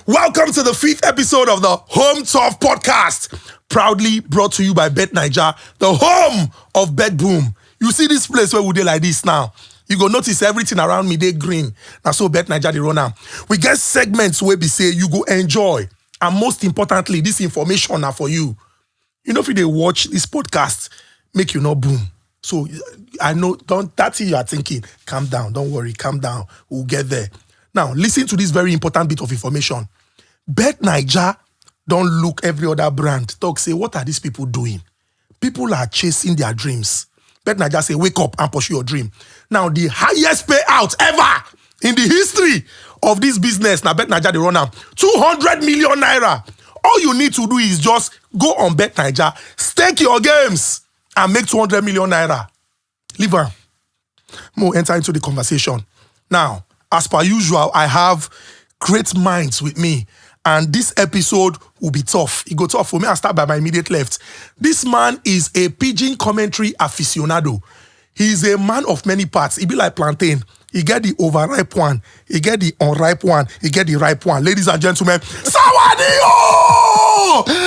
Welcome to the 5th episode of the Home Turf Podcast, proudly brought to you by Bet9ja, the home of betBOOM. You see this place where we dey like this now. You go notice everything around me, they green. Now so Bet9ja they run am. We get segments where we say you go enjoy. And most importantly, this information now for you. You know, if you dey watch this podcast, make you not boom. So I know, that's it you are thinking. Calm down, don't worry, calm down. We'll get there. Now, listen to this very important bit of information. Bet9ja don't look every other brand. Talk, say, what are these people doing? People are chasing their dreams. Bet9ja say, wake up and pursue your dream. Now, the highest payout ever in the history of this business, now Bet9ja, they run out 200 million naira. All you need to do is just go on Bet9ja, stake your games, and make 200 million naira. Leave on. More enter into the conversation. Now, as per usual, I have great minds with me. And this episode will be tough. It go tough for me. I'll start by my immediate left. This man is a pigeon commentary aficionado. He's a man of many parts. He be like plantain. He get the overripe one. He get the unripe one. He get the ripe one. Ladies and gentlemen, Sawadinho!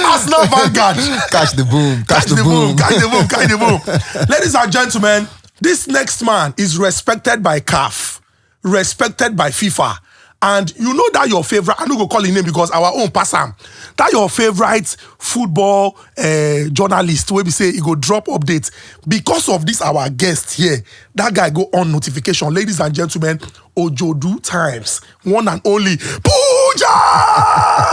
Arsenal Vanguard. Catch the boom. Catch the boom. Catch the boom. Catch the boom. Ladies and gentlemen, this next man is respected by CAF, respected by FIFA. And you know that your favorite, I'm not going to call his name because our own pass him. That your favorite football journalist where we say he go drop updates. Because of this, our guest here, that guy go on notification. Ladies and gentlemen, Ojodu Times, one and only Pooja!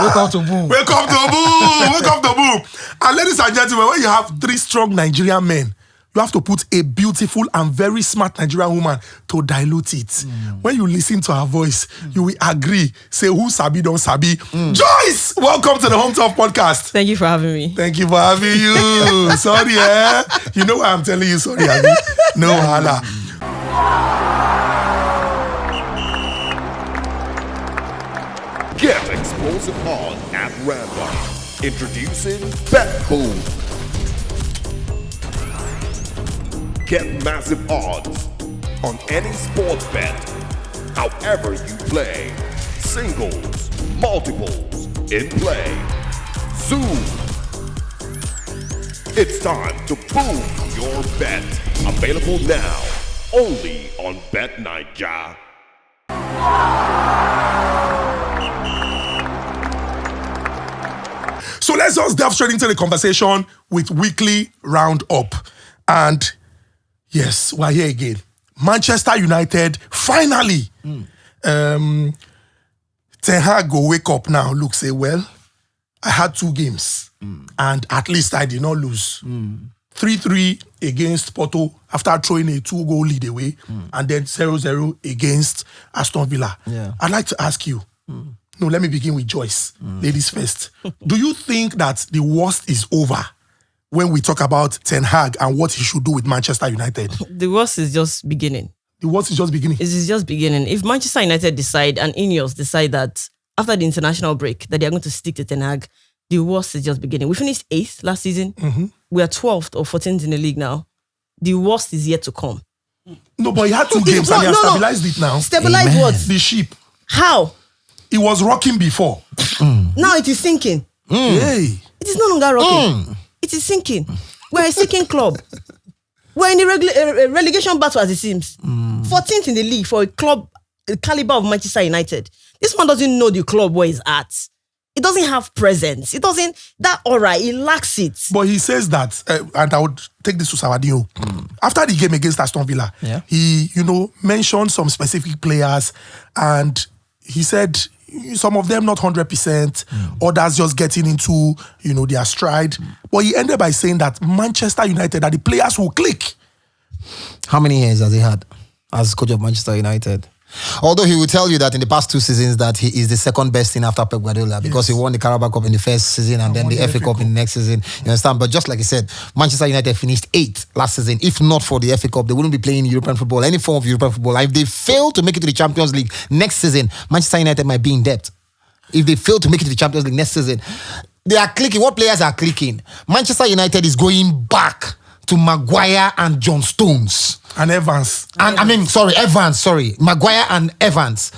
Welcome to Boom. Welcome to Boom. Welcome to Boom. And ladies and gentlemen, when you have 3 strong Nigerian men, you have to put a beautiful and very smart Nigerian woman to dilute it. When you listen to her voice, you will agree. Say, who sabi, don't sabi. Joyce, welcome to the Home Turf Podcast. Thank you for having me. Thank you for having you. Sorry, eh? You know why I'm telling you sorry, Abby? No hala. Get explosive odds at random. Introducing betBOOMs. Get massive odds on any sports bet, however you play. Singles, multiples, in play. Zoom. It's time to boom your bet. Available now, only on Bet9ja. So let's just delve straight into the conversation with weekly roundup. And yes, we're here again. Manchester United, finally. Ten Hag go wake up now. Look, say, well, I had 2 games. And at least I did not lose. 3-3 against Porto after throwing a 2-goal lead away. And then 0-0 against Aston Villa. Yeah. I'd like to ask you. No, let me begin with Joyce. Ladies first. Do you think that the worst is over when we talk about Ten Hag and what he should do with Manchester United? The worst is just beginning. The worst is just beginning. It is just beginning. If Manchester United decide and Ineos decide that after the international break that they are going to stick to Ten Hag, the worst is just beginning. We finished 8th last season. We are 12th or 14th in the league now. The worst is yet to come. No, but he had 2 games and he has stabilized it now. Stabilize what? The ship. How? It was rocking before. Now it is sinking. Hey. It is no longer rocking. It is sinking. We're a sinking club. We're in the relegation battle as it seems. 14th in the league for a club caliber of Manchester United. This man doesn't know the club where he's at. It doesn't have presence. It doesn't, that aura, it lacks it. But he says that, and I would take this to Sawadinho. After the game against Aston Villa, he, mentioned some specific players and he said some of them not 100%, others just getting into, their stride. But he ended by saying that Manchester United, that the players will click. How many years has he had as coach of Manchester United? Although he will tell you that in the past 2 seasons that he is the second best thing after Pep Guardiola because he won the Carabao Cup in the first season and then the FA Cup in the next season. You understand? But just like he said, Manchester United finished 8th last season. If not for the FA Cup, they wouldn't be playing European football, any form of European football. And if they fail to make it to the Champions League next season, Manchester United might be in debt. If they fail to make it to the Champions League next season, they are clicking. What players are clicking? Manchester United is going back to Maguire and John Stones. And Evans. And Evans. Maguire and Evans.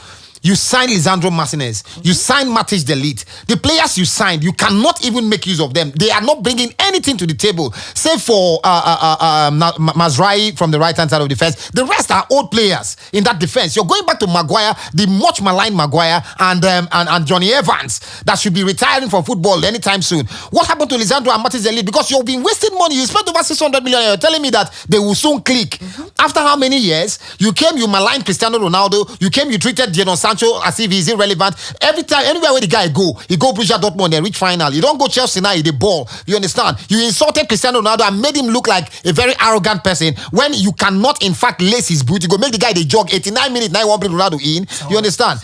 You signed Lisandro Martinez. You signed Matthijs de Ligt. The players you signed, you cannot even make use of them. They are not bringing anything to the table, save for Mazraoui from the right-hand side of the defense. The rest are old players in that defense. You're going back to Maguire, the much maligned Maguire, and Johnny Evans that should be retiring from football anytime soon. What happened to Lisandro and Matthijs de Ligt? Because you've been wasting money. You spent over 600 million. You're telling me that they will soon click. After how many years? You came, you maligned Cristiano Ronaldo. You came, you treated Jadon Sancho as if he's irrelevant. Every time, anywhere where the guy go Borussia Dortmund and reach final. You don't go Chelsea now, the ball. You understand? You insulted Cristiano Ronaldo and made him look like a very arrogant person when you cannot, in fact, lace his boot. You go make the guy the jog 89 minutes. Now you want to bring Ronaldo in. You understand?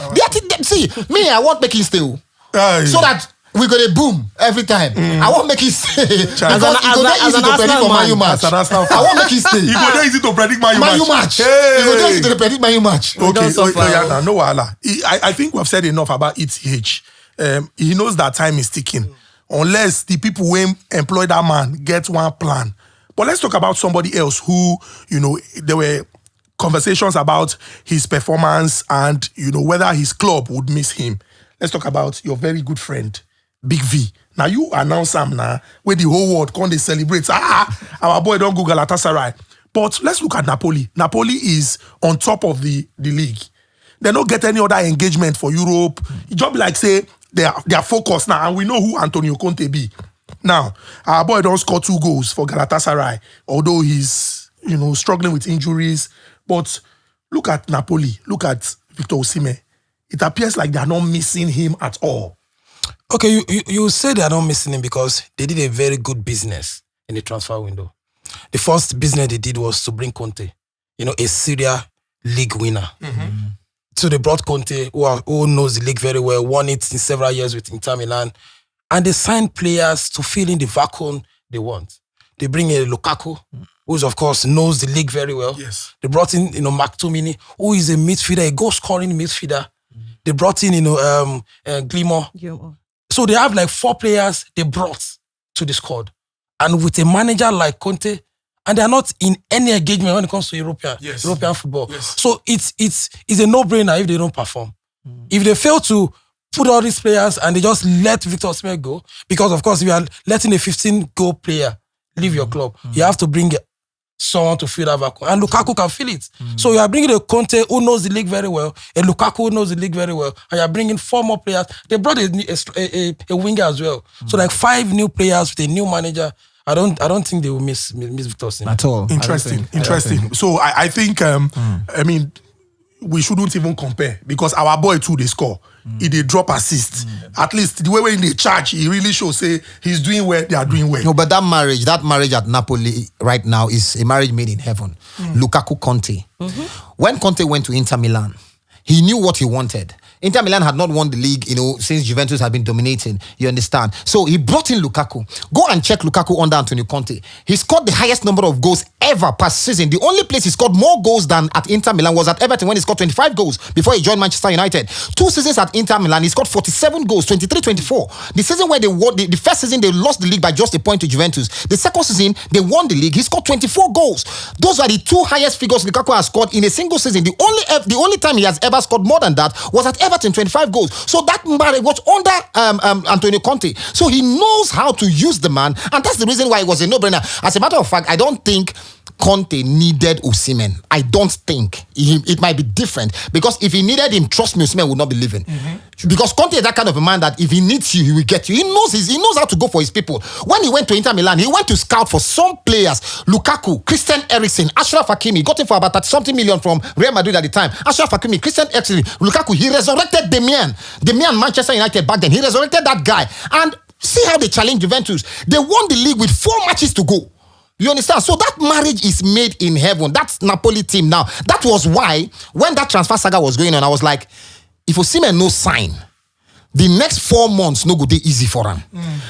See, me, I want make him stay. So that we go to boom every time. I won't make it stay. Because it go easy to predict for Man U match. I won't make it stay. It go easy to predict Man U match. It go easy to predict Man U match. Okay, no wahala. I think we've said enough about ETH. He knows that time is ticking. Unless the people who employ that man get one plan. But let's talk about somebody else who, there were conversations about his performance and, whether his club would miss him. Let's talk about your very good friend, Big V. Now you announce him now, where the whole world come they celebrate. Our boy don't go Galatasaray. But let's look at Napoli. Napoli is on top of the league. They don't get any other engagement for Europe. It just be like say they are focused now, and we know who Antonio Conte be. Now our boy don't score 2 goals for Galatasaray, although he's struggling with injuries. But look at Napoli. Look at Victor Osimhen. It appears like they are not missing him at all. Okay, you say they are not missing him because they did a very good business in the transfer window. The first business they did was to bring Conte, a Serie A Ligue winner. So they brought Conte, who knows the league very well, won it in several years with Inter Milan, and they signed players to fill in the vacuum they want. They bring a Lukaku, who of course knows the league very well. Yes. They brought in, McTominay, who is a midfielder, a goal-scoring midfielder. They brought in, Guillemot. So they have like 4 players they brought to the squad. And with a manager like Conte, and they're not in any engagement when it comes to European football. Yes. So it's a no-brainer if they don't perform. If they fail to put all these players and they just let Victor Osimhen go, because of course if you are letting a 15-goal player leave your club, you have to bring someone to fill that vacuum. And Lukaku can fill it. So you are bringing a Conte who knows the league very well, a Lukaku who knows the league very well, and you are bringing 4 more players. They brought a winger as well. So like 5 new players with a new manager. I don't think they will miss Victor Osimhen. At all. Interesting. So I think, we shouldn't even compare because our boy too, they score. He they drop assist. At least the way when they charge, he really shows say he's doing well, they are doing well. No, but that marriage at Napoli right now is a marriage made in heaven. Lukaku Conte. When Conte went to Inter Milan, he knew what he wanted. Inter Milan had not won the league, since Juventus had been dominating. You understand? So he brought in Lukaku. Go and check Lukaku under Antonio Conte. He scored the highest number of goals ever per season. The only place he scored more goals than at Inter Milan was at Everton when he scored 25 goals before he joined Manchester United. 2 seasons at Inter Milan, he scored 47 goals, 23-24. The season where they won, the first season they lost the league by just a point to Juventus. The second season they won the league. He scored 24 goals. Those are the 2 highest figures Lukaku has scored in a single season. The only time he has ever scored more than that was at Everton, 25 goals. So that man was under Antonio Conte. So he knows how to use the man, and that's the reason why it was a no-brainer. As a matter of fact, I don't think Conte needed Osimhen. I don't think. It might be different because if he needed him, trust me, Osimhen would not be leaving. Because Conte is that kind of a man that if he needs you, he will get you. He knows how to go for his people. When he went to Inter Milan, he went to scout for some players. Lukaku, Christian Eriksen, Achraf Hakimi, got him for about 30-something million from Real Madrid at the time. Achraf Hakimi, Christian Eriksen, Lukaku, he resurrected Damian Manchester United back then. He resurrected that guy. And see how they challenged Juventus. They won the league with 4 matches to go. You understand? So that marriage is made in heaven. That's Napoli team now. That was why, when that transfer saga was going on, I was like, if Osimhen no sign, the next 4 months no go dey easy for him.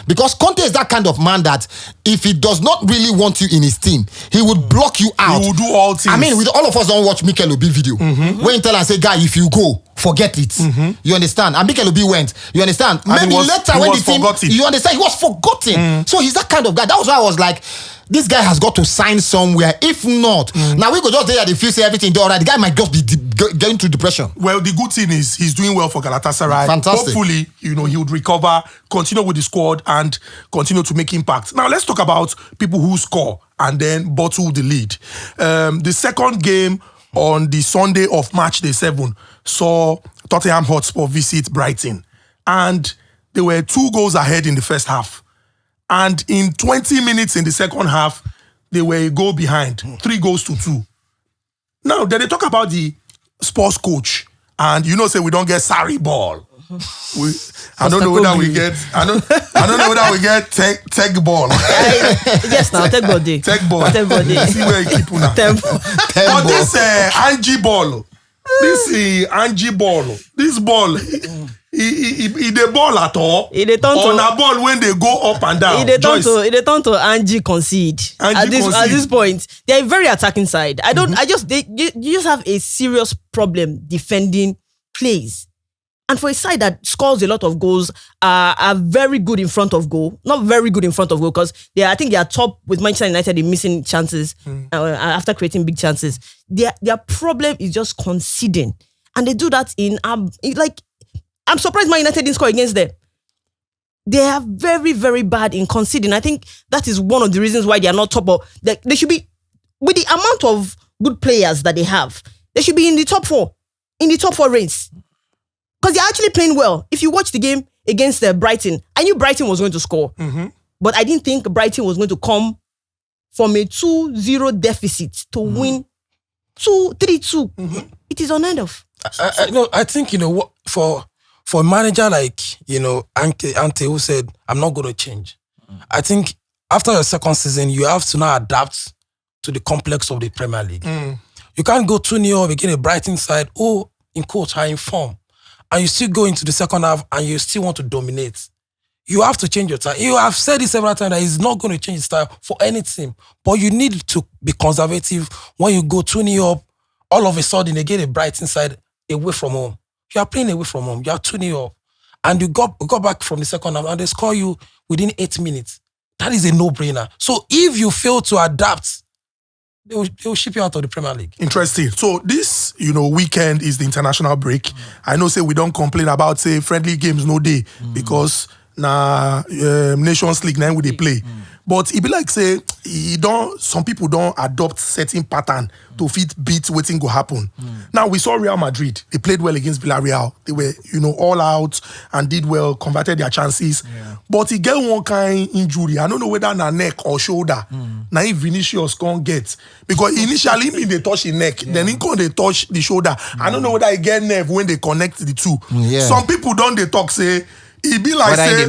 Because Conte is that kind of man that if he does not really want you in his team, he would block you out. He will do all things. I mean, with all of us don't watch Mikel Obi video. When you tell and say, guy, if you go, forget it. You understand? And Mikel Obi went. You understand? And Maybe later when the team, forgotten. you understand, he was forgotten. So he's that kind of guy. That was why I was like, this guy has got to sign somewhere. If not, now we could just there at the field, say everything there. Alright, the guy might just be going through depression. Well, the good thing is he's doing well for Galatasaray. Fantastic. Hopefully, he would recover, continue with the squad, and continue to make impact. Now, let's talk about people who score and then bottle the lead. The second game on the Sunday of Matchday 7 saw Tottenham Hotspur visit Brighton, and they were 2 goals ahead in the first half. And in 20 minutes in the second half, they were a goal behind, 3-2. Now, then they talk about the Spurs coach, and say we don't get Sarri ball. I don't know whether we get. I don't know whether we get tech ball. Yes, now tech ball day. Tech ball. Tech ball day. See where you keep now. But this Angie ball, this Angie ball, this ball. He the ball at all. He dey turn on to a ball when they go up and down. He dey turn to Angie concede. At this point, they're a very attacking side. You just have a serious problem defending plays. And for a side that scores a lot of goals, are very good in front of goal. Not very good in front of goal because I think they are top with Manchester United in missing chances after creating big chances. Their problem is just conceding, and they do that in I'm surprised Man United didn't score against them. They are very, very bad in conceding. I think that is one of the reasons why they are not top of. They should be, with the amount of good players that they have, they should be in the top 4 race. Because they're actually playing well. If you watch the game against Brighton, I knew Brighton was going to score. But I didn't think Brighton was going to come from a 2-0 deficit to win 3-2. It is unheard of. I think, for a manager like, Ante, who said, I'm not going to change. I think after your second season, you have to now adapt to the complex of the Premier League. You can't go 2-0 against a Brighton side who, in quotes, are in form. And you still go into the second half and you still want to dominate. You have to change your style. You have said it several times that he's not going to change his style for any team. But you need to be conservative when you go 2-0 up, all of a sudden again a Brighton side away from home. You are playing away from home. You are 2-0 up. And you go back from the second half and they score you within 8 minutes. That is a no-brainer. So if you fail to adapt, they will ship you out of the Premier League. Interesting. So this, weekend is the international break. I know, say we don't complain about, say, friendly games no day because Nations League now we they play. But it be like, say, some people don't adopt certain pattern to fit beat waiting go happen. Now we saw Real Madrid. They played well against Villarreal. They were, all out and did well, converted their chances. Yeah. But he get one kind injury. I don't know whether na neck or shoulder. Now if Vinicius can't get. Because initially they touch his neck, then he can't they touch the shoulder. I don't know whether he get nerve when they connect the two. Some people don't they talk say, he be like say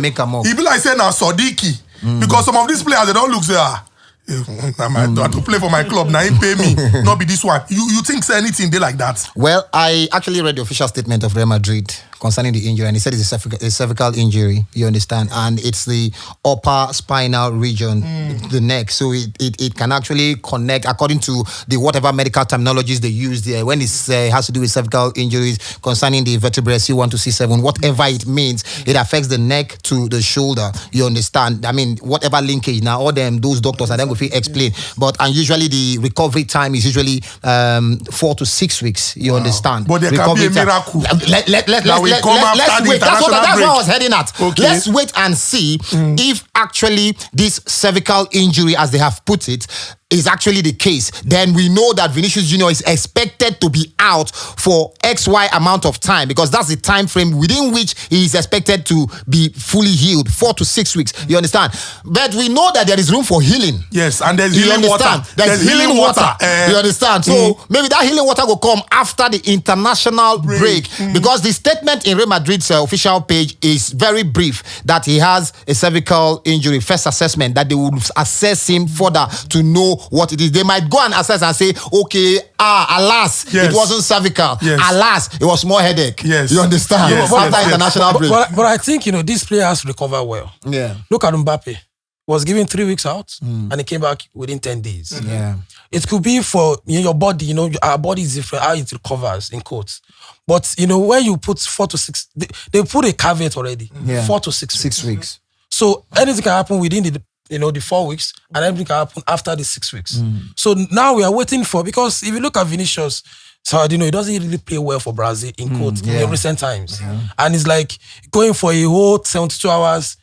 na Sodiki. Because some of these players, they don't look say, I have to play for my club, now he pay me, not be this one. You think say anything they like that? Well, I actually read the official statement of Real Madrid concerning the injury, and he said it's a cervical injury, you understand, and it's the upper spinal region, the neck, so it can actually connect according to the whatever medical terminologies they use there when it has to do with cervical injuries concerning the vertebrae C1 to C7, whatever it means, it affects the neck to the shoulder, you understand. I mean, whatever linkage, now all those doctors are then going to explain, and usually the recovery time is usually 4 to 6 weeks, you understand. But there can be a miracle. Let's wait. That's what I was heading at. Okay. Let's wait and see if actually this cervical injury, as they have put it, is actually the case. Then we know that Vinicius Junior is expected to be out for XY amount of time, because that's the time frame within which he is expected to be fully healed, 4 to 6 weeks. You understand? But we know that there is room for healing. Yes, and there's healing water. There's healing water. You understand? So maybe that healing water will come after the international break. Because the statement in Real Madrid's official page is very brief, that he has a cervical injury, first assessment, that they will assess him further to know what it is. They might go and assess and say, okay, alas, it wasn't cervical. Yes. Alas, it was more headache. Yes. You understand? Yes. After international break. But I think, these players recover well. Yeah. Look at Mbappe. was given 3 weeks out and he came back within 10 days. Yeah. It could be for your body, our body is different, how it recovers in quotes. But, when you put 4 to 6, they put a caveat already, 4 to 6 weeks. 6 weeks. So anything can happen within the 4 weeks and everything can happen after the 6 weeks. So now we are waiting because if you look at Vinicius, Sawadinho, he doesn't really play well for Brazil in quotes in recent times. And it's like going for a whole 72 hours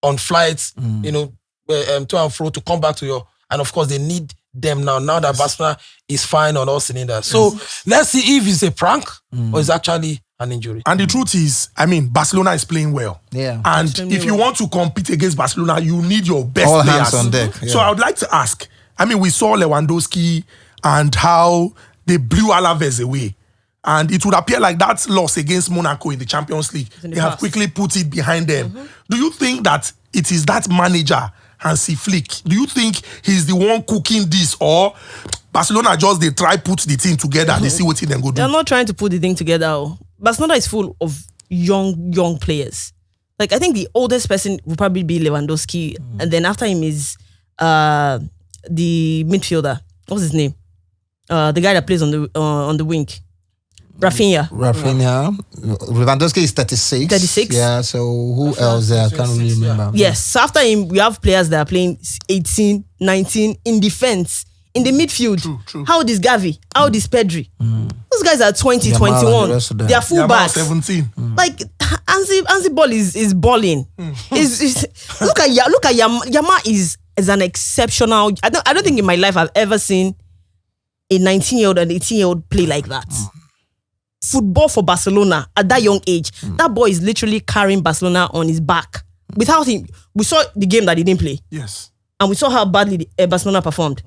on flights, to and fro to come back to and of course they need them now that Barcelona is fine on all cylinders. So let's see if it's a prank or it's actually an injury. And the truth is, Barcelona is playing well. Yeah. And if you want to compete against Barcelona, you need your best All players. hands on deck. So I would like to ask, we saw Lewandowski and how they blew Alaves away. And it would appear like that loss against Monaco in the Champions League, they have quickly put it behind them. Do you think that it is that manager, Hansi Flick? Do you think he's the one cooking this, or Barcelona just they try put the team together and they see what they go do? They're not trying to put the thing together. Barcelona is full of young players. Like I think the oldest person will probably be Lewandowski, and then after him is the midfielder. What's his name? The guy that plays on the wing. Rafinha. Lewandowski is 36. 36? Yeah, so who else there? I can't really remember. Yes, so after him, we have players that are playing 18, 19 in defense, in the midfield. True. How old is Gavi? How old is Pedri? Those guys are 20, Yamal 21. and the rest of them. They are full backs. 17. Like Hansi ball is balling. Look at Yamal is an exceptional. I don't think in my life I've ever seen a 19-year-old and 18-year-old play like that. Football for Barcelona at that young age, that boy is literally carrying Barcelona on his back. Without him, we saw the game that he didn't play. Yes. And we saw how badly Barcelona performed.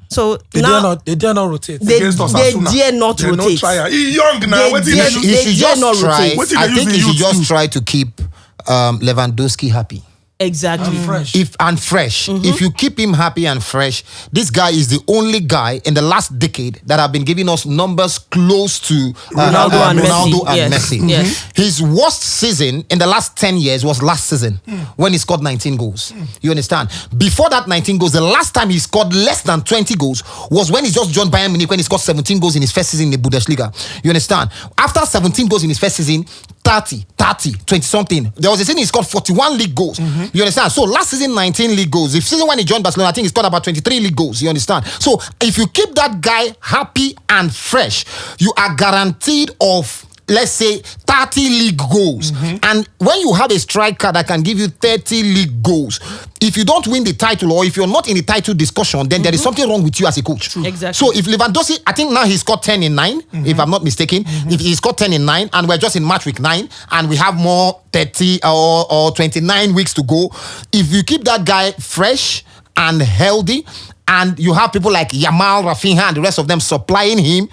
So They now dare not rotate. they Against Osasuna. dare not They no rotate. try. He's young now. They What dare- did He should dare not just try. rotate. What did I they think use he the should youth just to? try to keep Lewandowski happy. Exactly. Fresh. Fresh. If you keep him happy and fresh, this guy is the only guy in the last decade that have been giving us numbers close to Ronaldo and Messi. Messi. Yes. His worst season in the last 10 years was last season when he scored 19 goals. You understand? Before that 19 goals, the last time he scored less than 20 goals was when he just joined Bayern Munich when he scored 17 goals in his first season in the Bundesliga. You understand? After 17 goals in his first season, 20-something. There was a season he scored 41 league goals. You understand? So last season, 19 league goals. If season when he joined Barcelona, I think he scored about 23 league goals. You understand? So if you keep that guy happy and fresh, you are guaranteed of, let's say, 30 league goals. And when you have a striker that can give you 30 league goals, if you don't win the title or if you're not in the title discussion, then there is something wrong with you as a coach. Exactly. So if Lewandowski, I think now he scored 10 in 9, if I'm not mistaken. If he scored 10 in 9 and we're just in match week 9 and we have more 30 or 29 weeks to go, if you keep that guy fresh and healthy and you have people like Yamal, Rafinha and the rest of them supplying him,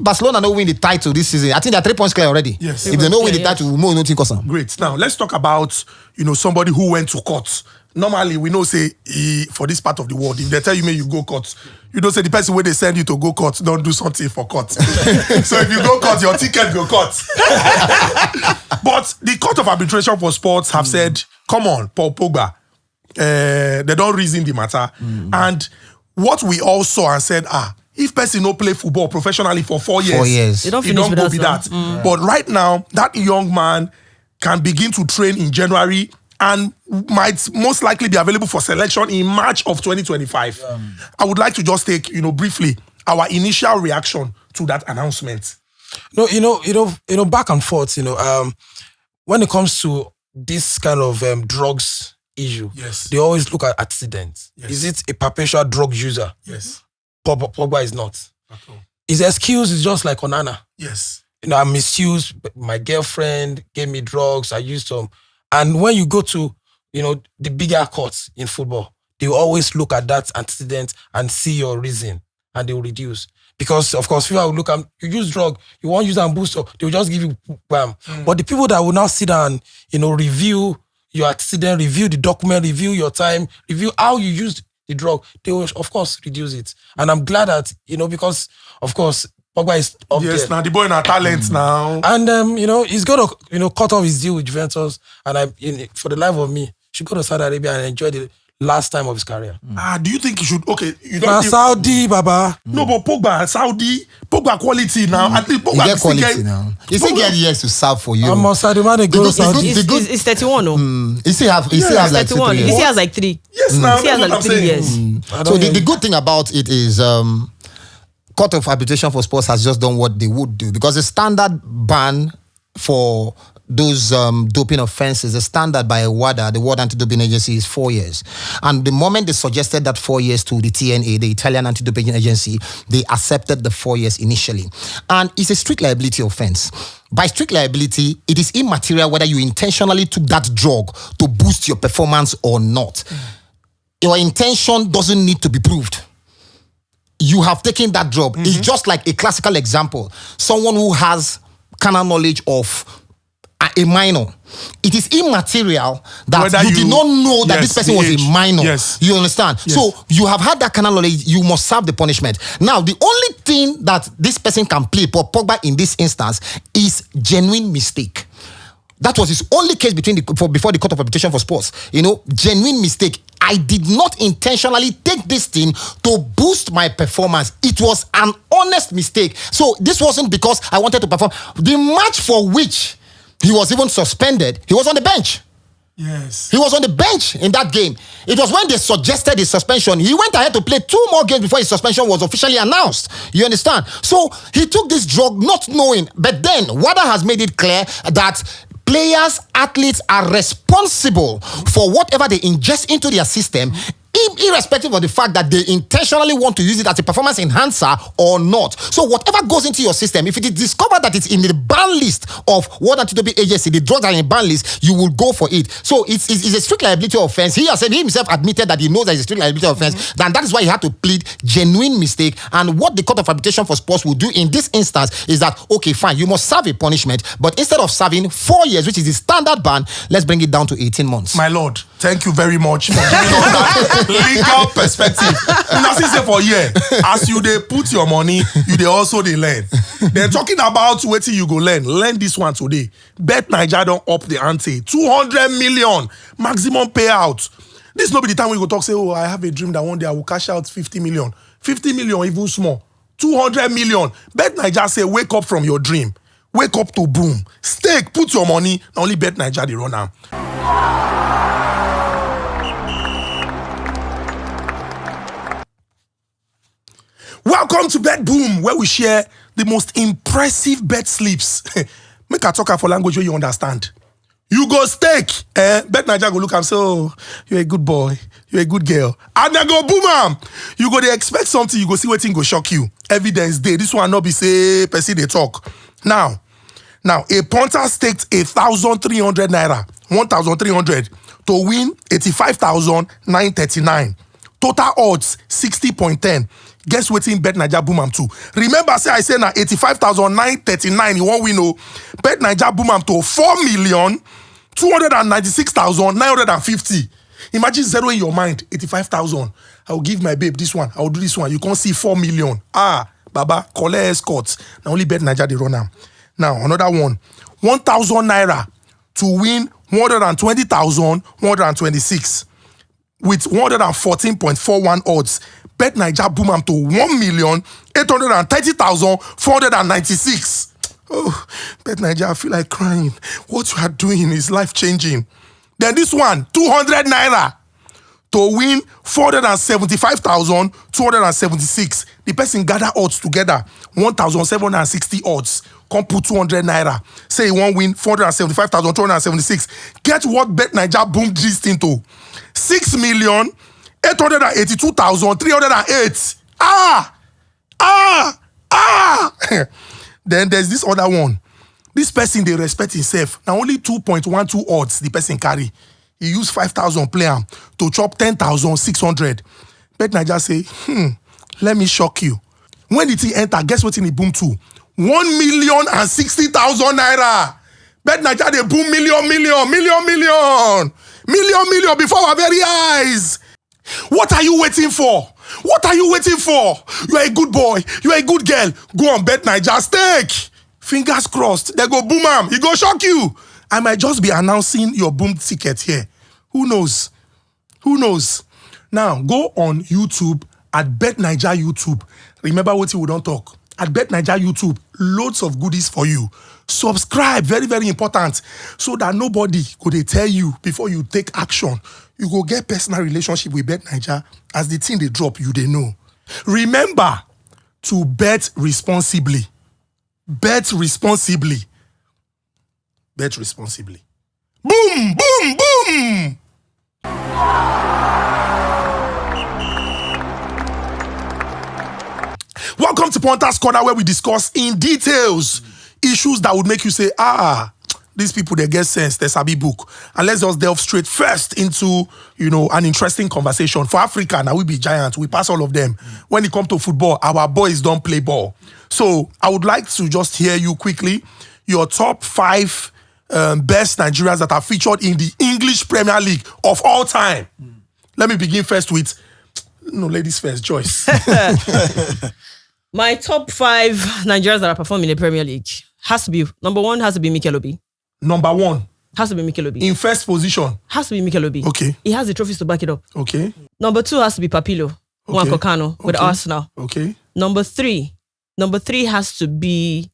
Barcelona no win the title this season. I think they're 3 points clear already. Yes. If they don't win the title, we won't think of some. Great. Now let's talk about somebody who went to court. Normally we know say for this part of the world, if they tell you may you go court, you don't say the person where they send you to go court don't do something for court. So if you go court, your ticket go court. But the Court of Arbitration for Sports have said, come on, Paul Pogba. They don't reason the matter. And what we all saw and said, if person no play football professionally for 4 years, 4 years. They don't he finish don't with go us be now. that. But right now, that young man can begin to train in January and might most likely be available for selection in March of 2025. I would like to just take, briefly our initial reaction to that announcement. No, back and forth, when it comes to this kind of drugs issue, Yes. they always look at accidents. Yes. Is it a perpetual drug user? Yes. Pogba is not. At all. His excuse is just like Onana. Yes. I misused my girlfriend, gave me drugs, I used some. And when you go to, the bigger courts in football, they always look at that antecedent and see your reason and they will reduce. Because, of course, people will look at, you use drug, you want to use and boost, they will just give you bam. But the people that will now sit down and, review your antecedent, review the document, review your time, review how you used the drug, they will, of course, reduce it. And I'm glad that, because, of course, Pogba is up there. Yes, now the boy in our talent now. And, he's going to, cut off his deal with Juventus. And for the life of me, should go to Saudi Arabia and enjoy the last time of his career. Do you think he should? Okay, you don't Now think, Saudi, Baba. No, but Pogba quality now. I think You Pogba get still quality now. You still get years to serve for you. I'm on Saudi Man go to Saudi. It's 31, no? He still have like 2, 31. 3 He years. still has like 3. Yes, now He has that's what like I'm 3 saying. years. So the good thing about it is Court of Arbitration for Sports has just done what they would do, because the standard ban for those doping offenses, the standard by WADA, the World Anti-Doping Agency, is 4 years. And the moment they suggested that 4 years to the TNA, the Italian Anti-Doping Agency, they accepted the 4 years initially. And it's a strict liability offense. By strict liability, it is immaterial whether you intentionally took that drug to boost your performance or not. Your intention doesn't need to be proved. You have taken that drug. It's just like a classical example. Someone who has carnal knowledge of a minor. It is immaterial that Whether you did not know that yes, this person the was age. a minor. Yes. You understand? Yes. So you have had that carnal knowledge, you must serve the punishment. Now, the only thing that this person can play, Pogba in this instance, is genuine mistake. That was his only case before the Court of Arbitration for Sports. Genuine mistake. I did not intentionally take this thing to boost my performance. It was an honest mistake. So this wasn't because I wanted to perform. The match for which he was even suspended, he was on the bench. Yes. He was on the bench in that game. It was when they suggested his suspension. He went ahead to play 2 more games before his suspension was officially announced. You understand? So he took this drug not knowing. But then WADA has made it clear that players, athletes are responsible for whatever they ingest into their system, irrespective of the fact that they intentionally want to use it as a performance enhancer or not. So whatever goes into your system, if it is discovered that it's in the ban list of World Anti-Doping Agency, the drugs are in the ban list, you will go for it. So it's a strict liability offense. He himself admitted that he knows that it's a strict liability offense. And that is why he had to plead genuine mistake. And what the Court of Arbitration for Sports will do in this instance is that, okay, fine, you must serve a punishment, but instead of serving 4 years, which is the standard ban, let's bring it down to 18 months. My lord, thank you very much for giving us that legal perspective. Una see say for here, as you dey put your money, you dey also dey learn. They're talking about wetin you go learn. Learn this one today. Bet9ja don up the ante. 200 million maximum payout. This no be the time we go talk say, oh, I have a dream that one day I will cash out 50 million. 50 million even small. 200 million. Bet9ja say, wake up from your dream. Wake up to boom. Stake, put your money. Na only Bet9ja dey run am. Welcome to Bet Boom, where we share the most impressive bet slips. Make a talker for language where you understand. You go stake. Bet9ja go look and say, oh, you're a good boy. You're a good girl. And then go boom am. You go they expect something, you go see what thing go shock you. Evidence day. This one not be say, person they talk. Now, a punter staked 1,300 naira, 1,300 to win 85,939. Total odds 60.10. Guess what in Bet9ja boom am too. Remember, say I say now 85,939 you won't win. Bet9ja boom am to 4,296,950. Imagine zero in your mind. 85,000. I will give my babe this one. I will do this one. You can't see 4 million. Baba, collect escorts. Now only Bet9ja they run am. Now another one. 1,000 naira to win 120,126 with 114.41 odds. Bet9ja boom am to 1,830,496. Oh, Bet9ja, I feel like crying. What you are doing is life-changing. Then this one, 200 naira to win 475,276. The person gather odds together, 1,760 odds. Come put 200 naira. Say he won't win 475,276. Get what Bet9ja boomed this thing to. 6,882,308. Then there's this other one. This person, they respect himself. Now only 2.12 odds the person carry. He used 5,000 player to chop 10,600. Bet9ja say, let me shock you. When did he enter? Guess what in the boom to? 1,060,000 naira. Bet9ja they boom million before our very eyes. What are you waiting for? What are you waiting for? You are a good boy. You are a good girl. Go on Bet9ja stake. Fingers crossed. They go boom am. He go shock you. I might just be announcing your boom ticket here. Who knows? Who knows? Now, go on YouTube at Bet9ja YouTube. Remember what we don't talk. At Bet9ja YouTube, loads of goodies for you. Subscribe, very, very important, so that nobody could tell you before you take action. You go get personal relationship with Bet9ja. As the thing they drop, you they know. Remember to bet responsibly. Bet responsibly. Bet responsibly. Boom, boom, boom! Welcome to Ponta's Corner, where we discuss in details issues that would make you say, these people, they get sense, they sabi book. And let's just delve straight first into, an interesting conversation. For Africa, now we be giants, we pass all of them. When it comes to football, our boys don't play ball. So I would like to just hear you quickly, your top 5 best Nigerians that are featured in the English Premier League of all time. Let me begin first with, ladies first, Joyce. My top 5 Nigerians that are performing in the Premier League has to be, number 1 has to be Mikel Obi. Number 1. Has to be Mikel Obi. In first position. Has to be Mikel Obi. Okay. He has the trophies to back it up. Okay. Number 2 has to be Papilo. Okay. Kano with Arsenal. Okay. Number 3 has to be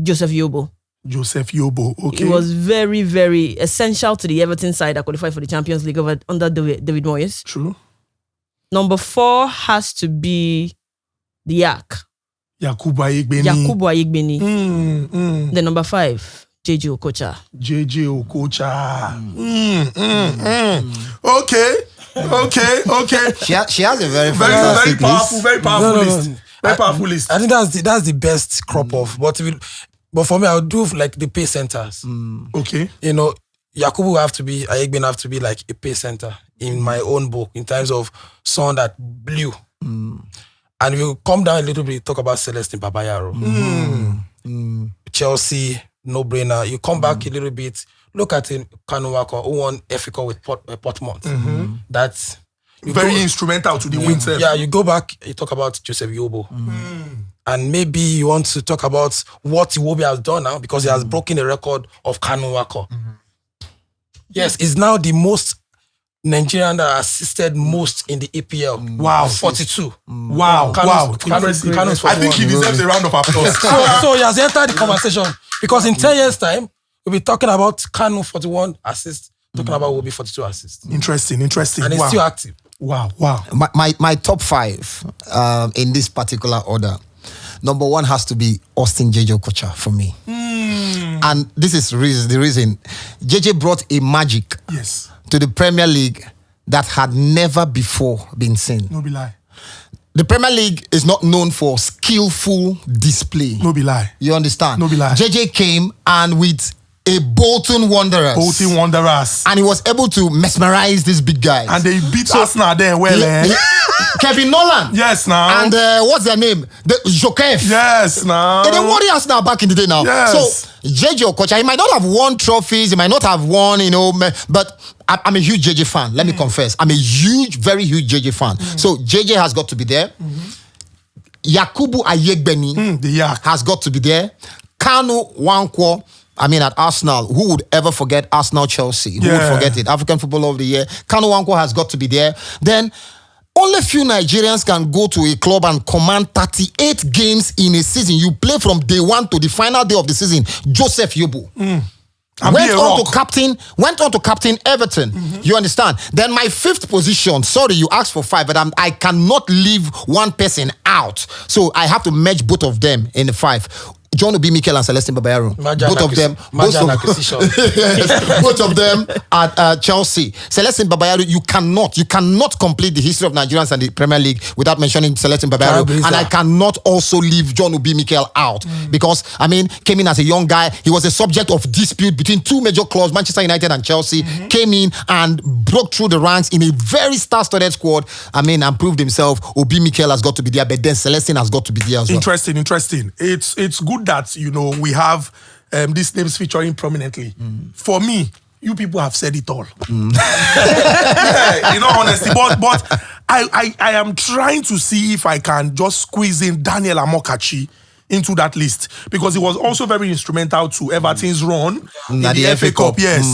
Joseph Yobo. Okay. He was very, very essential to the Everton side that qualified for the Champions League under David Moyes. True. Number 4 has to be the Yak. Yakubu Ayegbeni. Then number 5, JJ Okocha. Okay. She has a very Very fantastic powerful list. list. Very powerful list. I think that's the best crop of. But for me, I would do like the pace centers. Okay. Yakubu Ayegbeni have to be like a pace center in my own book in terms of someone that blew. And if you come down a little bit, talk about Celestine Babayaro. Chelsea, no-brainer. You come back a little bit, look at Kanu Wako, who won FA with Portsmouth. That's very instrumental to the win. Yeah, you go back, you talk about Joseph Yobo. And maybe you want to talk about what Iwobi has done now because he has broken the record of Kanu Wako. Yes, he's now the most Nigerian that assisted most in the EPL. Wow. 42. Wow. Kanu's I think he deserves a round of applause. so he has entered the conversation because in 10 years' time, we'll be talking about Kanu 41 assists, talking about Iwobi 42 assists. Interesting. And he's still active. Wow. My top 5 in this particular order. Number 1 has to be Austin JJ Okocha for me. And this is the reason. JJ brought a magic to the Premier League that had never before been seen. No be lie. The Premier League is not known for skillful display. No be lie. You understand? No be lie. JJ came and with a Bolton Wanderers. And he was able to mesmerize these big guys. And they beat Arsenal there well. Kevin Nolan. Yes, now. And what's their name? Jokev. Yes, now. And they won Arsenal back in the day now. Yes. So, JJ Okocha, he might not have won trophies, he might not have won, but I'm a huge JJ fan. Let me confess. I'm a very huge JJ fan. So, JJ has got to be there. Yakubu Ayegbeni the Yak has got to be there. Kanu Nwankwo, at Arsenal, who would ever forget Arsenal Chelsea? Who would forget it? African Footballer of the Year. Kanu Nwankwo has got to be there. Then, only few Nigerians can go to a club and command 38 games in a season. You play from day 1 to the final day of the season. Joseph Yobo. Went on to captain Everton. You understand? Then my 5th position, sorry, you asked for 5, but I cannot leave one person out. So I have to merge both of them in the 5. John Obi Mikel and Celestine Babayaro. Both of them at Chelsea. Celestine Babayaro, you cannot complete the history of Nigerians and the Premier League without mentioning Celestine Babayaro. And I cannot also leave John Obi Mikel out because, came in as a young guy. He was a subject of dispute between 2 major clubs, Manchester United and Chelsea. Came in and broke through the ranks in a very star-studded squad. And proved himself. Obi Mikel has got to be there, but then Celestine has got to be there as well. Interesting. It's good that we have these names featuring prominently. For me, you people have said it all. Honestly, but I am trying to see if I can just squeeze in Daniel Amokachi into that list because he was also very instrumental to Everton's run in the FA Cup. Yes,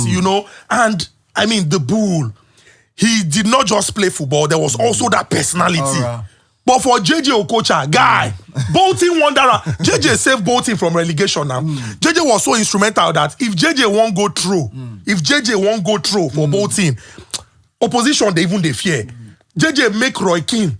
and the Bull. he did not just play football, there was also that personality. Alright. But for JJ Okocha, guy, Bolton wanderer, JJ saved Bolton from relegation now. JJ was so instrumental that if JJ won't go through, for Bolton, opposition, they fear. JJ make Roy Keane.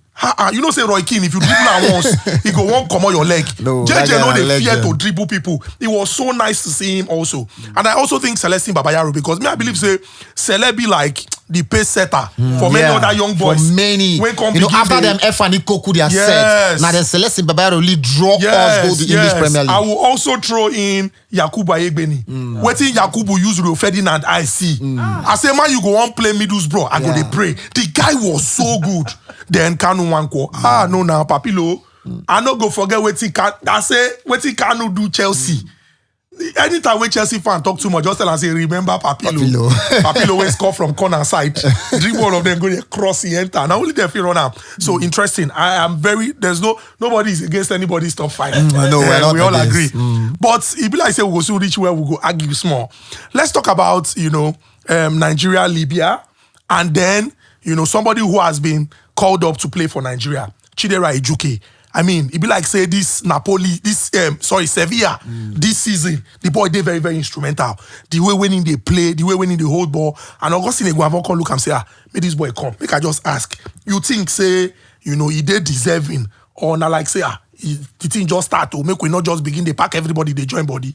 You know say Roy Keane, if you dribble am once, he go one come on your leg. No, JJ know they fear legend. to dribble people. It was so nice to see him also. And I also think Celestine Babayaro, because me, I believe say Cele be like the pace setter for many other young boys. For many. When come You know, begin after the- them F and Ikoku, they are Yes. set. Now then Celestine Babayaro really draw us go the English Premier League. I will also throw in Yakubu Ayegbeni. Wetin Yakubu use Rio Ferdinand I see. I say, man, you go on play Middlesbrough. I go dey pray. The guy was so good. Then Kanu Wanko. No now, Papilo. I no go forget wetin Kanu do Chelsea. Anytime when Chelsea fan talk too much, just tell and say, remember Papilo. Papilo will score from corner side. Dribble all of them, go there, cross, he enter. Now only they feel run out. So interesting. I am very, nobody is against anybody's top 5. No, we're not we all against. agree. But if like say we go soon reach where we go argue small. Let's talk about, Nigeria, Libya, and then, somebody who has been called up to play for Nigeria, Chidera Ejuke. I mean, it be like say this Sevilla, this season, the boy they very, very instrumental. The way when they play, the way when they hold ball, and Augustine Eguavon come look and say, may this boy come. Make I just ask. You think say, he did deserving, or not like say, the thing just start to make we not just begin they pack everybody, they join body.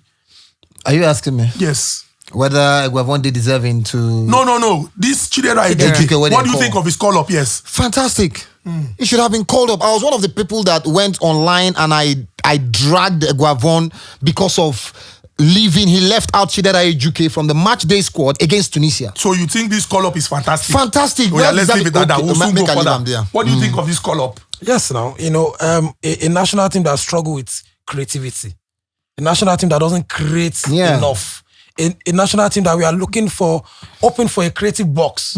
Are you asking me Yes. whether Eguavon did deserving to? No. This Chidera Ejuke, Ejuke, what what they do you call? think of his call up? Yes. Fantastic. He should have been called up. I was one of the people that went online and I dragged Eguavon because of leaving. He left out Chidera Ejuke from the Matchday squad against Tunisia. So you think this call up is fantastic? Fantastic. Oh, yeah, let's Well, leave it at that. okay, We'll soon make go I leave further. am there. What do you think of this call up? Yes, now, a national team that struggle with creativity, a national team that doesn't create enough, a national team that we are looking for, open for a creative box.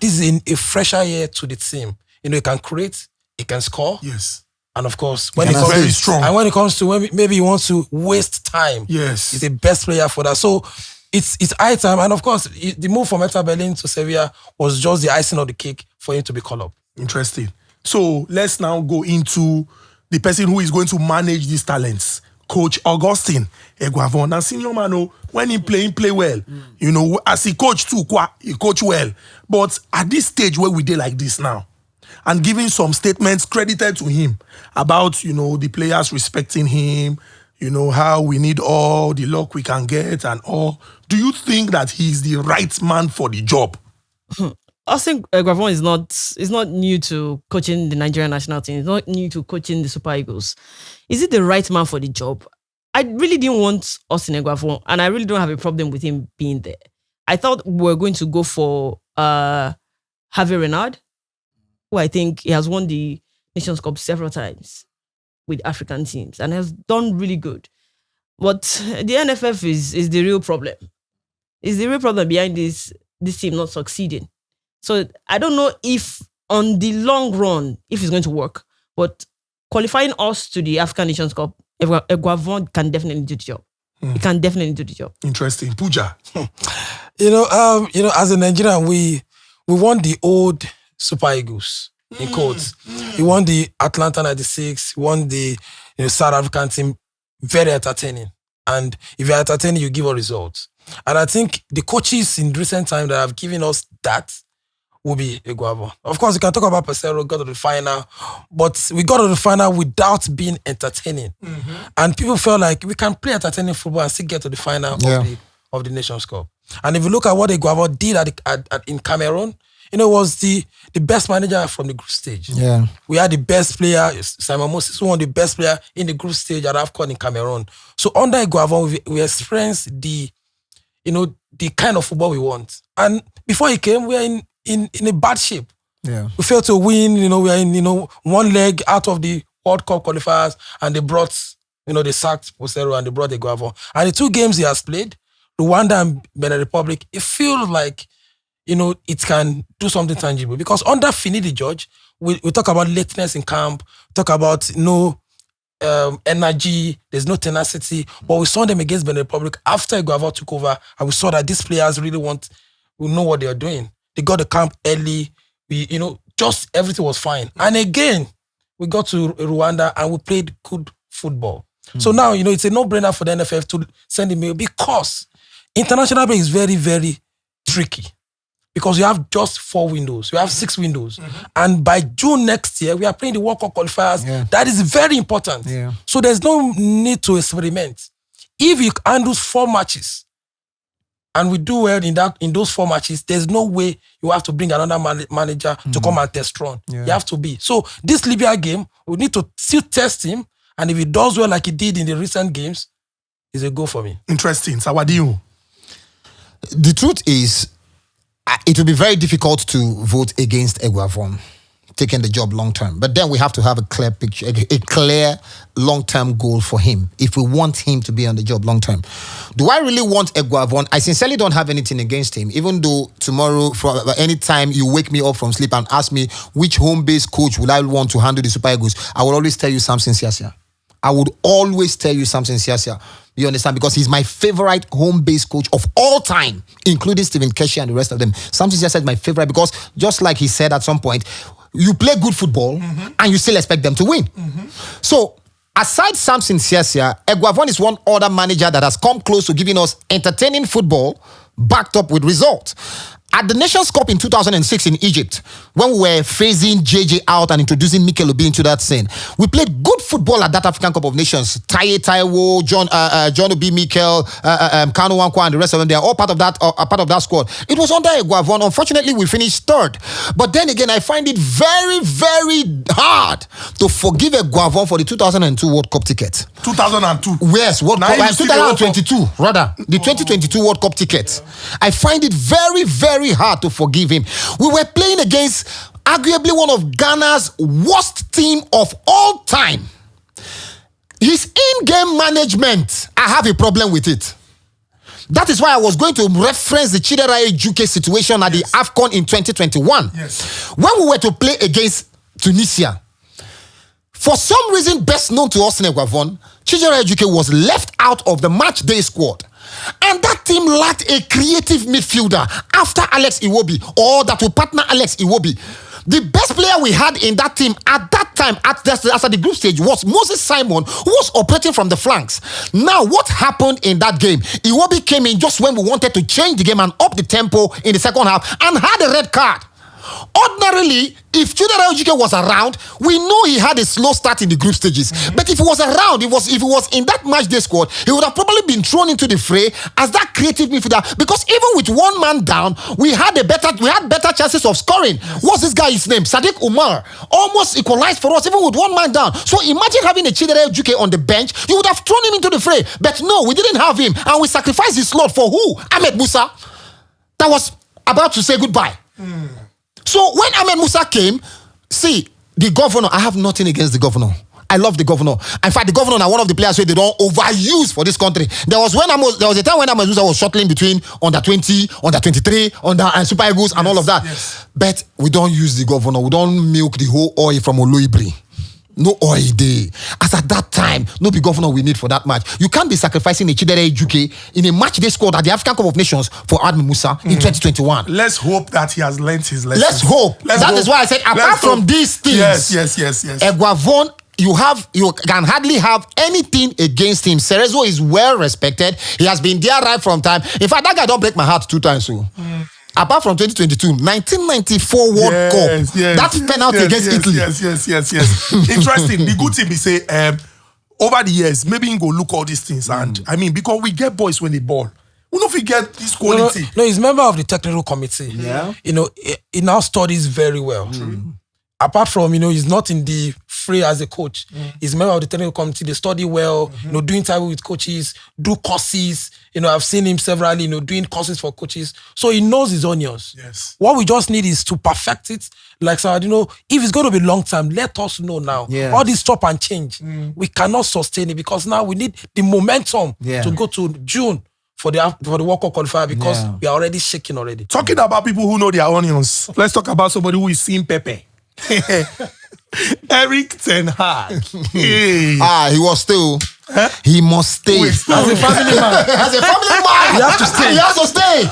This is a fresher year to the team. It can create, it can score. Yes. And of course, when It's it comes very to, strong. and when it comes to when maybe you want to waste time, Yes. he's the best player for that. So it's high time. And of course, the move from Hertha Berlin to Sevilla was just the icing on the cake for him to be called up. Interesting. So let's now go into the person who is going to manage these talents. Coach Augustine Eguavon. And senior man, when he play well. As he coach too, he coach well. But at this stage where we did like this now, and giving some statements credited to him about, the players respecting him, how we need all the luck we can get and all. Do you think that he's the right man for the job? Austin Eguavon is not new to coaching the Nigerian national team. He's not new to coaching the Super Eagles. Is it the right man for the job? I really didn't want Austin Eguavon, and I really don't have a problem with him being there. I thought we were going to go for Hervé Renard, who I think he has won the Nations Cup several times with African teams and has done really good. But the NFF is the real problem. Is the real problem behind this team not succeeding. So I don't know if on the long run, if it's going to work, but qualifying us to the African Nations Cup, Eguavon can definitely do the job. He can definitely do the job. Interesting. Pooja. As a Nigerian, we won the old Super Eagles in quotes. We won the Atlanta 96, won the South African team, very entertaining. And if you're entertaining, you give a result. And I think the coaches in recent time that have given us that will be Eguavon. Of course, you can talk about Pesero, got to the final, but we got to the final without being entertaining. And people felt like we can play entertaining football and still get to the final of the Nations Cup. And if you look at what Eguavon did in Cameroon, was the best manager from the group stage. Yeah. We had the best player, Simon Moses, who won the best player in the group stage at AFCON in Cameroon. So under Eguavon, we experienced the kind of football we want. And before he came, we were in a bad shape. Yeah. We failed to win, we are in, one leg out of the World Cup qualifiers, and they brought, they sacked Posero and they brought Eguavon. And the 2 games he has played, Rwanda and Benin Republic, it feels like, it can do something tangible. Because under Finidi George, we talk about lateness in camp, talk about no energy, there's no tenacity. But we saw them against Benin Republic after Eguavon took over, and we saw that these players really know what they are doing. They got the camp early, we, just everything was fine. And again, we got to Rwanda and we played good football. So now, it's a no-brainer for the NFF to send a mail because international break is very, very tricky because you have just 4 windows. You have 6 windows. And by June next year, we are playing the World Cup qualifiers. Yeah. That is very important. Yeah. So there's no need to experiment. If you handle 4 matches and we do well in those 4 matches, there's no way you have to bring another manager to come and test run. Yeah. You have to be. So this Libya game, we need to still test him. And if he does well like he did in the recent games, it's a go for me. Interesting. Sawadinho. The truth is, it will be very difficult to vote against Eguavoen taking the job long term. But then we have to have a clear picture, a clear long-term goal for him if we want him to be on the job long term. Do I really want Eguavoen? I sincerely don't have anything against him, even though tomorrow, any time you wake me up from sleep and ask me which home-based coach would I want to handle the Super Eagles, I will always tell you Samson Siasia. I would always tell you Samson Siasia. You understand? Because he's my favorite home-based coach of all time, including Stephen Keshi and the rest of them. Samson Siasia is my favorite because just like he said at some point, you play good football and you still expect them to win. So, aside Samson Siasia, Eguavoen is one other manager that has come close to giving us entertaining football backed up with results. At the Nations Cup in 2006 in Egypt, when we were phasing JJ out and introducing Mikel Obi into that scene, we played good football at that African Cup of Nations. Taiwo, John Obi, Mikel, Kanu Wankwa, and the rest of them, they are all part of that squad. It was under Eguavoen. Unfortunately, we finished 3rd. But then again, I find it very, very hard to forgive Eguavoen for the 2002 World Cup ticket. 2002. Yes, World Cup. 2022, rather. The 2022 World Cup ticket. Yeah. I find it very, very hard to forgive him. We were playing against arguably one of Ghana's worst team of all time. His in-game management, I have a problem with it. That is why I was going to reference the Chidera Ejuke situation at the AFCON in 2021. Yes. When we were to play against Tunisia, for some reason best known to us in Eguavoen, Chidera Ejuke was left out of the Matchday squad. And that team lacked a creative midfielder after Alex Iwobi, or that will partner Alex Iwobi. The best player we had in that team at that time, at the group stage, was Moses Simon, who was operating from the flanks. Now, what happened in that game? Iwobi came in just when we wanted to change the game and up the tempo in the second half and had a red card. Ordinarily, if Chidera Ejuke was around, we know he had a slow start in the group stages. But if he was around, if he was in that Matchday squad, he would have probably been thrown into the fray as that creative midfielder. Because even with one man down, we had better chances of scoring. What's this guy's name? Sadiq Umar almost equalized for us even with one man down. So imagine having a Chidera Ejuke on the bench, you would have thrown him into the fray. But no, we didn't have him, and we sacrificed his slot for who? Ahmed Musa, that was about to say goodbye. So when Ahmed Musa came, see, the governor, I have nothing against the governor. I love the governor. In fact, the governor are one of the players where they don't overuse for this country. There was a time when Ahmed Musa was shuttling between under 20, under 23, under Super Eagles and all of that. Yes. But we don't use the governor. We don't milk the whole oil from Oloibri. No oil day. As at that time, no big governor we need for that match. You can't be sacrificing a Chidera Ejuke in a match they scored at the African Cup of Nations for Ahmed Musa in 2021. Let's hope that he has learnt his lesson. Let's hope. That is why I said, apart from these things, yes. Eguavoen, you can hardly have anything against him. Cerezo is well respected. He has been there right from time. In fact, that guy don't break my heart 2 times. So. Apart from 2022, 1994 World Cup. That's penalty against Italy. Yes. Interesting. The good thing is say, over the years, maybe you go look all these things. And I mean, because we get boys when they ball. We don't forget this quality. No, he's a member of the technical committee. Yeah. He now studies very well. Apart from, he's not in the fray as a coach. He's a member of the technical committee. They study well, doing time with coaches, do courses. I've seen him severally, doing courses for coaches. So he knows his onions. Yes. What we just need is to perfect it. Like, so, if it's going to be long time, let us know now. Yeah. All this stop and change, we cannot sustain it because now we need the momentum to go to June for the World Cup qualifier because we are already shaking already. Talking about people who know their onions, let's talk about somebody who is seeing Pepe. Eric Ten Hag. He was still He must stay. Wait, As a family man, As a family man, you have to stay. He has to stay.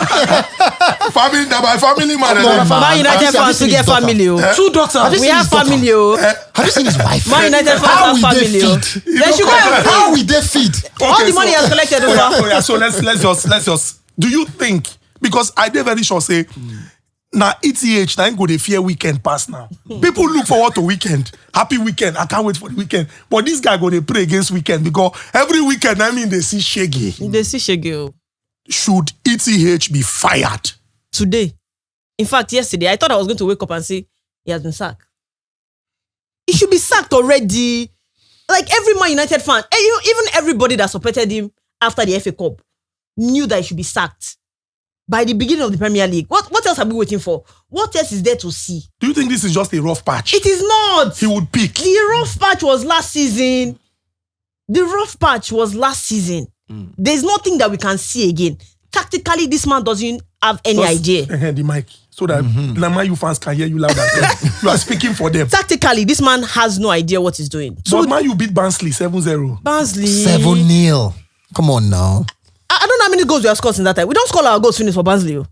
family, now my family man. Come on, man. Man United Have you fans to seen get his daughter? family. Oh. 2 daughters. you We seen have his daughter? family. Oh. Have you seen his wife? Man United fans How have will family. they Oh. feed? They should go and How will they feed? all the money he has collected over. Yeah, so let's just. Do you think, because I did very sure say, now ETH now go the fear weekend pass now. People look forward to weekend. Happy weekend. I can't wait for the weekend. But this guy go to pray against weekend because every weekend they see Shaggy. They see Shaggy. Should ETH be fired? Today. In fact, yesterday, I thought I was going to wake up and say, he has been sacked. He should be sacked already. Like every Man United fan, and even everybody that supported him after the FA Cup knew that he should be sacked by the beginning of the Premier League. What else are we waiting for? What else is there to see? Do you think this is just a rough patch? It is not. He would pick. The rough patch was last season. There's nothing that we can see again. Tactically, this man doesn't have any idea. The mic. So that Nama you fans can hear you loud and clear. You are speaking for them. Tactically, this man has no idea what he's doing. But Man you beat Barnsley 7-0. Barnsley 7-0. Come on now. I don't know how many goals we have scored in that time. We don't score our goals finish for Barnsley. Oh.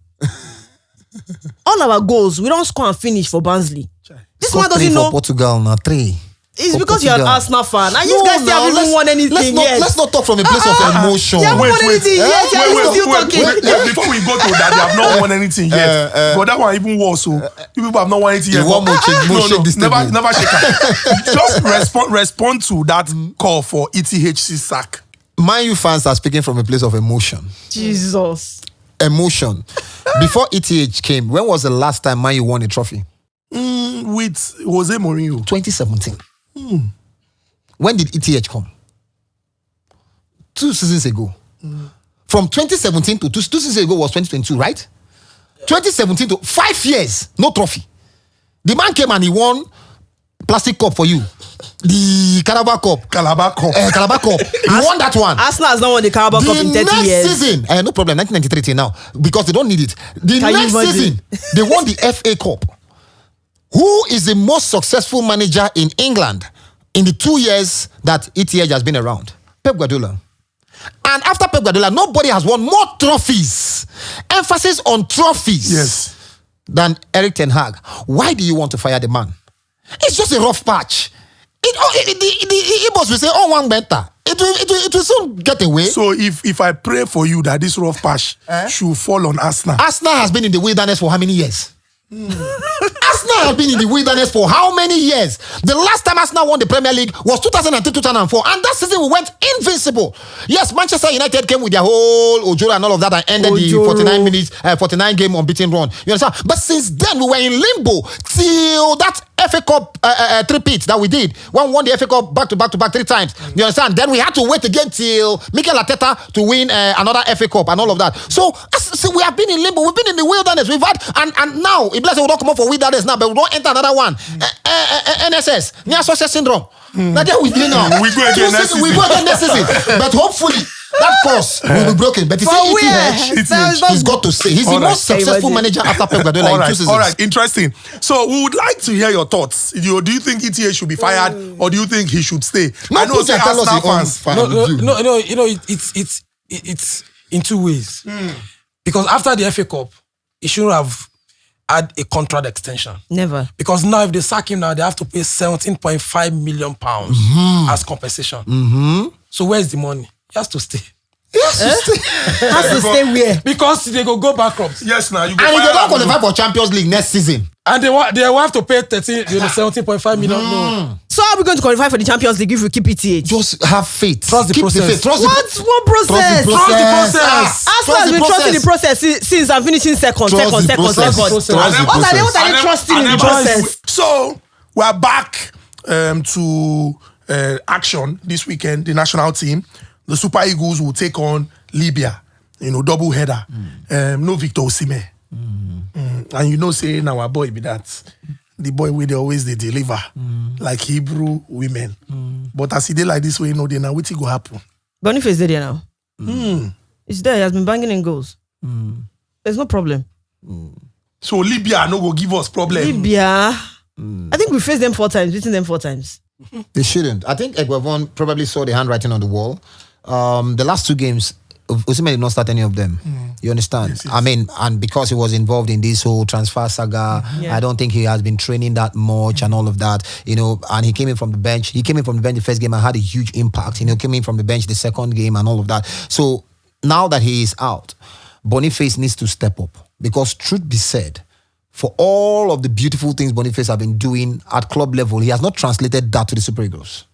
All our goals, we don't score and finish for Barnsley. This man doesn't know. For Portugal now 3. It's for because you're an Portugal. Arsenal fan. And you guys haven't even won anything yet. Let's not talk from a place of emotion. You haven't won anything yet. You're still talking. Wait, before we go to that, they have not won anything yet. But that one even worse. So you people have not won anything yet. You want more shake this table. Never shake it. Just respond to that call for ETHC sack. Man U fans are speaking from a place of emotion. Jesus. Emotion. Before ETH came, when was the last time Man U won a trophy? With Jose Mourinho. 2017. When did ETH come? 2 seasons ago. From 2017 to 2 seasons ago was 2022, right? 2017 to 5 years, no trophy. The man came and he won plastic cup for you. The Carabao Cup. Calabar Cup. Calabar Cup. He won that one. Arsenal has not won the Carabao Cup in 30 next years. season, no problem, 1993 till now, because they don't need it. The Can you next imagine? season, they won the FA Cup. Who is the most successful manager in England in the 2 years that ETH has been around? Pep Guardiola. And after Pep Guardiola, nobody has won more trophies. Emphasis on trophies. Yes. Than Eric Ten Hag. Why do you want to fire the man? It's just a rough patch. The Igbos will say, oh, one better. It will soon get away. So if I pray for you that this rough patch should fall on Arsenal. Arsenal has been in the wilderness for how many years? Arsenal has been in the wilderness for how many years? The last time Arsenal won the Premier League was 2003-2004, and that season we went invincible. Yes, Manchester United came with their whole Ojoro and all of that and ended the 49 game unbeaten run. You understand? But since then we were in limbo till that FA Cup three-peat that we did. One won the FA Cup back to back 3 times. You understand? Then we had to wait again till Mikel Arteta to win another FA Cup and all of that. So we have been in limbo. We've been in the wilderness. We've had and now it bless we don't come up for wilderness now, but we don't enter another one. NSS, near success syndrome. Now there we go now. We go again next season. We go again next season. But hopefully that course will be broken. But you see, he's got to stay. He's the most successful manager after Pep Guardiola in 2 seasons. All right, interesting. So we would like to hear your thoughts. Do you think ETH should be fired or do you think he should stay? No, I know say Arsenal fans. No. You know, it's in 2 ways. Because after the FA Cup, he shouldn't have had a contract extension. Never. Because now if they sack him now, they have to pay £17.5 million as compensation. So where's the money? He has to stay. Has to stay where? Because they go bankrupt. Yes, now you go And if they don't fire qualify for Champions League next season, And they will have to pay 17.5 million. No. So how are we going to qualify for the Champions League if we keep ETH? just have faith. Trust the Keep process. faith. Trust What process? the Trust the process. process. Arsenal has been trusting the process since I'm finishing second. Trust the process. Trust the What are they process. trusting in the process? So we're back to action this weekend. The national team, the Super Eagles, will take on Libya. Double header. No Victor Osimhen. And say now our boy be that. The boy they always they deliver like Hebrew women. But as he did like this way, they now what go happen. Boniface is there now. It's there. He has been banging in goals. There's no problem. So Libya no go give us problem. Libya. I think we faced them 4 times, beating them 4 times. They shouldn't. I think Eguavon probably saw the handwriting on the wall. The last 2 games, Osimhen did not start any of them. You understand? Yes, yes. I mean, and because he was involved in this whole transfer saga, I don't think he has been training that much and all of that, and he came in from the bench. He came in from the bench the first game and had a huge impact. Came in from the bench the second game and all of that. So now that he is out, Boniface needs to step up, because truth be said, for all of the beautiful things Boniface have been doing at club level, he has not translated that to the Super Eagles.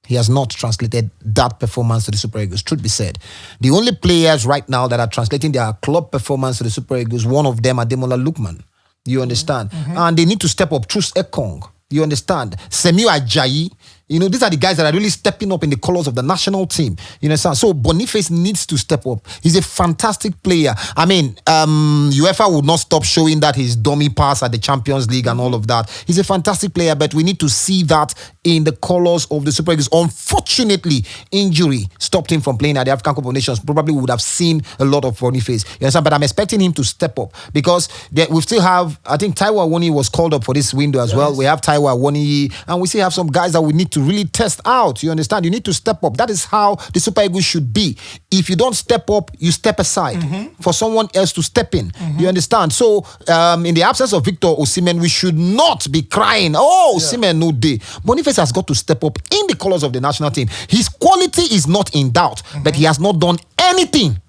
He has not translated that performance to the Super Eagles, truth be said. The only players right now that are translating their club performance to the Super Eagles, one of them, Ademola Lookman. You understand? And they need to step up. Truce Ekong. You understand? Semiu Ajayi. These are the guys that are really stepping up in the colors of the national team. You understand? So Boniface needs to step up. He's a fantastic player. I mean, UEFA would not stop showing that his dummy pass at the Champions League and all of that. He's a fantastic player, but we need to see that in the colors of the Super Eagles. Unfortunately, injury stopped him from playing at the African Cup of Nations. Probably we would have seen a lot of Boniface. You understand? But I'm expecting him to step up, because we still have, I think Taiwo Awoniyi was called up for this window as well. We have Taiwo Awoniyi, and we still have some guys that we need to really test out. You understand? You need to step up. That is how the Super Eagles should be. If you don't step up, you step aside for someone else to step in. You understand? So in the absence of Victor Osimhen, we should not be crying, Osimhen no day. Boniface has got to step up in the colors of the national team. His quality is not in doubt, but he has not done anything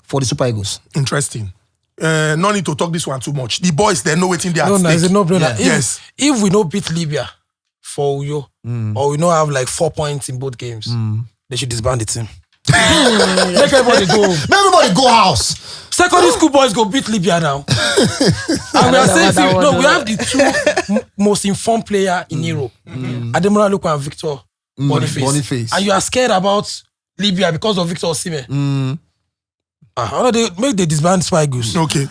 for the Super Eagles. Interesting. No need to talk this one too much. The boys, they know waiting there. No, it's a no-brainer. Yeah. If we don't beat Libya for Uyo, or we don't have like 4 points in both games, they should disband the team. Make everybody go. Make everybody go house. Secondary school boys go beat Libya now. And we are saying, we have the 2 most informed player in Europe. Ademola Lookman and Victor Boniface. And you are scared about Libya because of Victor Osimhen. They make the disband Super Eagles. Okay.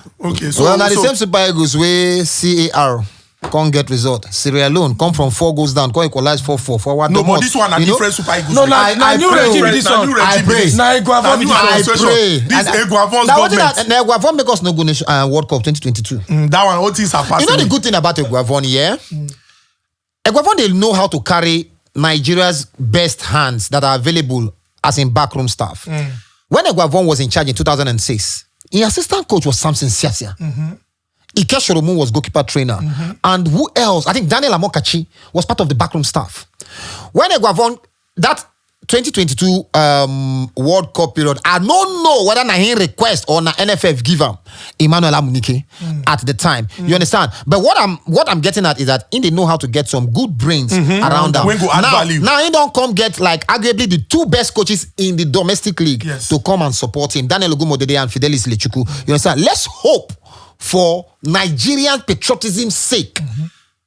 So, now the same Super Eagles where CAR can't get result. Sierra Leone come from 4 goals down, can't equalize 4-4 forward. No, but this one are different Super Eagles. No, new regime. This one. I pray. This Eguavon's government. Eguavon make us no go World Cup 2022. That one, all things are passing. The good thing about Eguavon, Eguavon, they know how to carry Nigeria's best hands that are available as in backroom staff. When Eguavon was in charge in 2006, his assistant coach was Samson Siasia. Ike Shoromu was goalkeeper trainer. And who else? I think Daniel Amokachi was part of the backroom staff. When Eguavon, that 2022 World Cup period, I don't know whether na him request or na NFF give him Emmanuel Amunike at the time. You understand? But what I'm getting at is that they know how to get some good brains around them. Now he don't come get like arguably the 2 best coaches in the domestic league to come and support him. Daniel Ogumodede and Fidelis Lechuku. You understand? Let's hope for Nigerian patriotism's sake.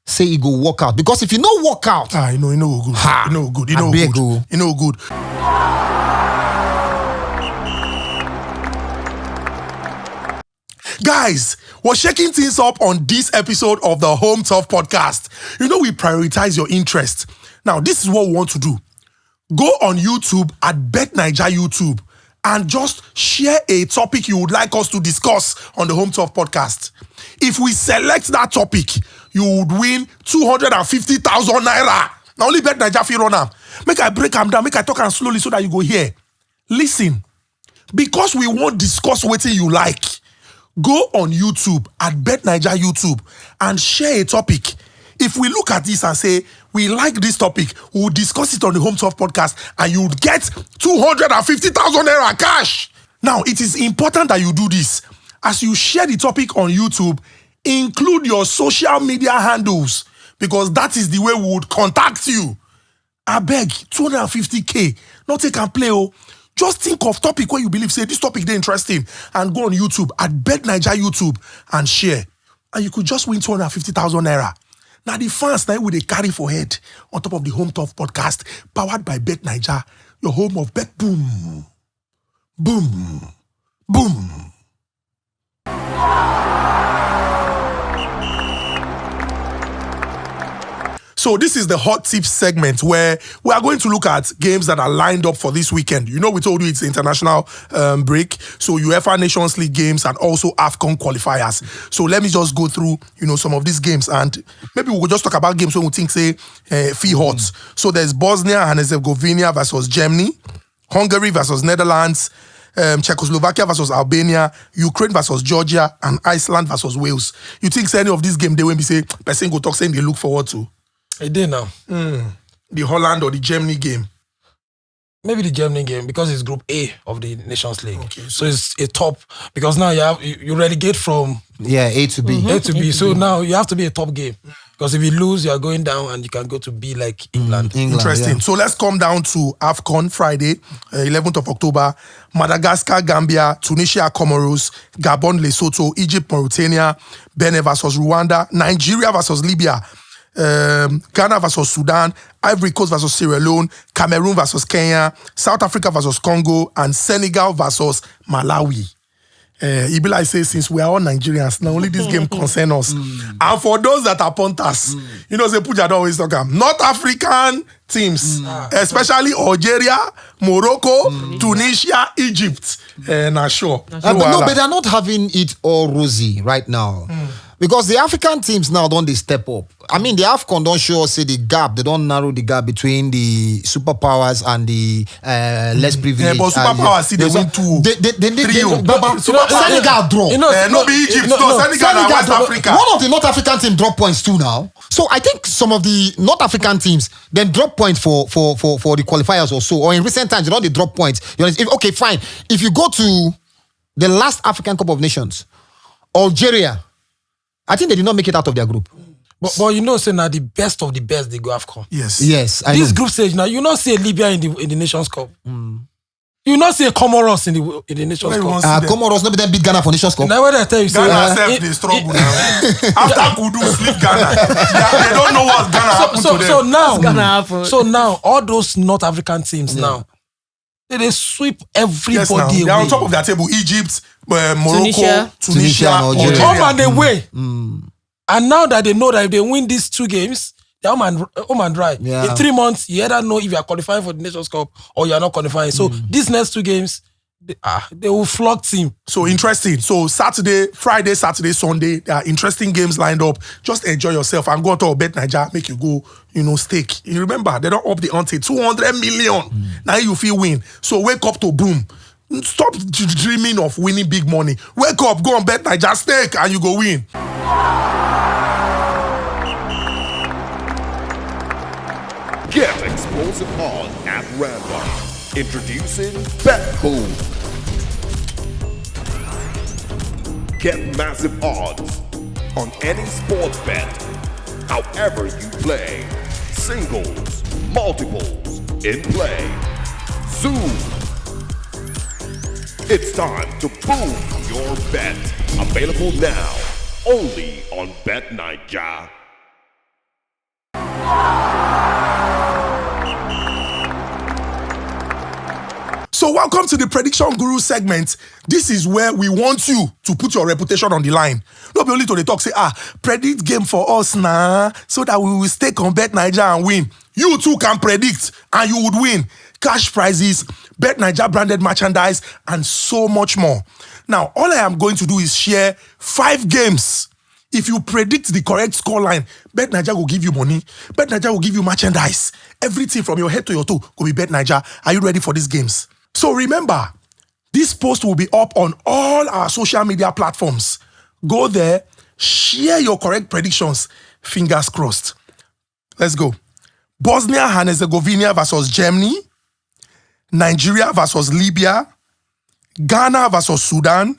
Say he go work out, because if you no work out, you know good. You know good. Guys, we're shaking things up on this episode of the Home Turf Podcast. We prioritize your interest. Now, this is what we want to do. Go on YouTube at Bet9ja YouTube and just share a topic you would like us to discuss on the Home Turf Podcast. If we select that topic, you would win 250,000 naira. Now only Bet9ja fit run am. Make I break am down, make I talk am slowly so that you go hear. Listen, because we won't discuss what you like, go on YouTube at Bet9ja YouTube and share a topic. If we look at this and say, we like this topic, we'll discuss it on the Home Turf Podcast and you'll get 250,000 naira cash. Now, it is important that you do this. As you share the topic on YouTube, include your social media handles, because that is the way we would contact you. I beg, 250K, not take and play. Just think of topic where you believe, say, this topic is interesting, and go on YouTube at Bet9ja YouTube and share. And you could just win 250,000 naira. Now, the fans now will they carry for head on top of the Home Turf Podcast, powered by Bet9ja, your home of Bet Boom. Boom. Boom. So So this is the hot tips segment where we are going to look at games that are lined up for this weekend. You know, we told you it's the international break. So UEFA Nations League games and also AFCON qualifiers. So let me just go through, some of these games, and maybe we'll just talk about games when we think, say, feel hot. So there's Bosnia and Herzegovina versus Germany, Hungary versus Netherlands, Czechoslovakia versus Albania, Ukraine versus Georgia, and Iceland versus Wales. You think any of these games they will be say person go talk saying they look forward to? It did now. The Holland or the Germany game? Maybe the Germany game because it's Group A of the Nations League. Okay, so it's a top because now you relegate from A to B. A to B. So now you have to be a top game because if you lose, you are going down and you can go to B like England. Interesting. Yeah. So let's come down to AFCON Friday, 11th of October. Madagascar, Gambia, Tunisia, Comoros, Gabon, Lesotho, Egypt, Mauritania, Benin versus Rwanda, Nigeria versus Libya, Ghana versus Sudan, Ivory Coast versus Sierra Leone, Cameroon versus Kenya, South Africa versus Congo, and Senegal versus Malawi. It be like say, since we are all Nigerians, now only this game concern us. And for those that are punters, say Pooja don't always talk about North African teams, especially Algeria, Morocco, Tunisia, Egypt. Sure. But they are not having it all rosy right now. Because the African teams now don't they step up. I mean, the AFCON don't show us the gap. They don't narrow the gap between the superpowers and the less privileged. But superpowers see they win 2-3. Senegal draw. No be Egypt. Senegal and West Africa. One of the North African teams drop points too now. So I think some of the North African teams then drop points for the qualifiers or so. Or in recent times, they drop points. Okay, fine. If you go to the last African Cup of Nations, Algeria, I think they did not make it out of their group. But say now the best of the best they go AFCON. Yes. This group stage now, you not see Libya in the Nations Cup. You not see Comoros in the Nations Cup. Comoros not be them beat Ghana for Nations Cup. Now what I tell you, Ghana self they struggle now. After Kudus leave Ghana, they don't know what's gonna happen to them. So now all those North African teams now. They sweep everybody away. They're on top of that table. Egypt, Morocco, Tunisia, Algeria. Home and away. And now that they know that if they win these 2 games, they're home and dry. Yeah. In 3 months, you either know if you are qualifying for the Nations Cup or you are not qualifying. So these next 2 games, they will flog team. So interesting. So Friday, Saturday, Sunday, there are interesting games lined up. Just enjoy yourself and go to Bet9ja, make you go, stake. You remember, they don't up the ante 200 million. Now you feel win. So wake up to boom. Stop dreaming of winning big money. Wake up, go on Bet9ja, stake, and you go win. Get explosive odds at random. Introducing betBOOMs. Get massive odds on any sports bet, however you play. Singles, multiples, in play. Zoom. It's time to boom your bet. Available now, only on Bet9ja. So welcome to the Prediction Guru segment. This is where we want you to put your reputation on the line. Not be only to the talk, say, predict game for us now, so that we will stake on Bet9ja and win. You too can predict and you would win. Cash prizes, Bet9ja branded merchandise, and so much more. Now, all I am going to do is share 5 games. If you predict the correct scoreline, Bet9ja will give you money. Bet9ja will give you merchandise. Everything from your head to your toe will be Bet9ja. Are you ready for these games? So remember, this post will be up on all our social media platforms. Go there, share your correct predictions. Fingers crossed. Let's go. Bosnia and Herzegovina versus Germany. Nigeria versus Libya. Ghana versus Sudan.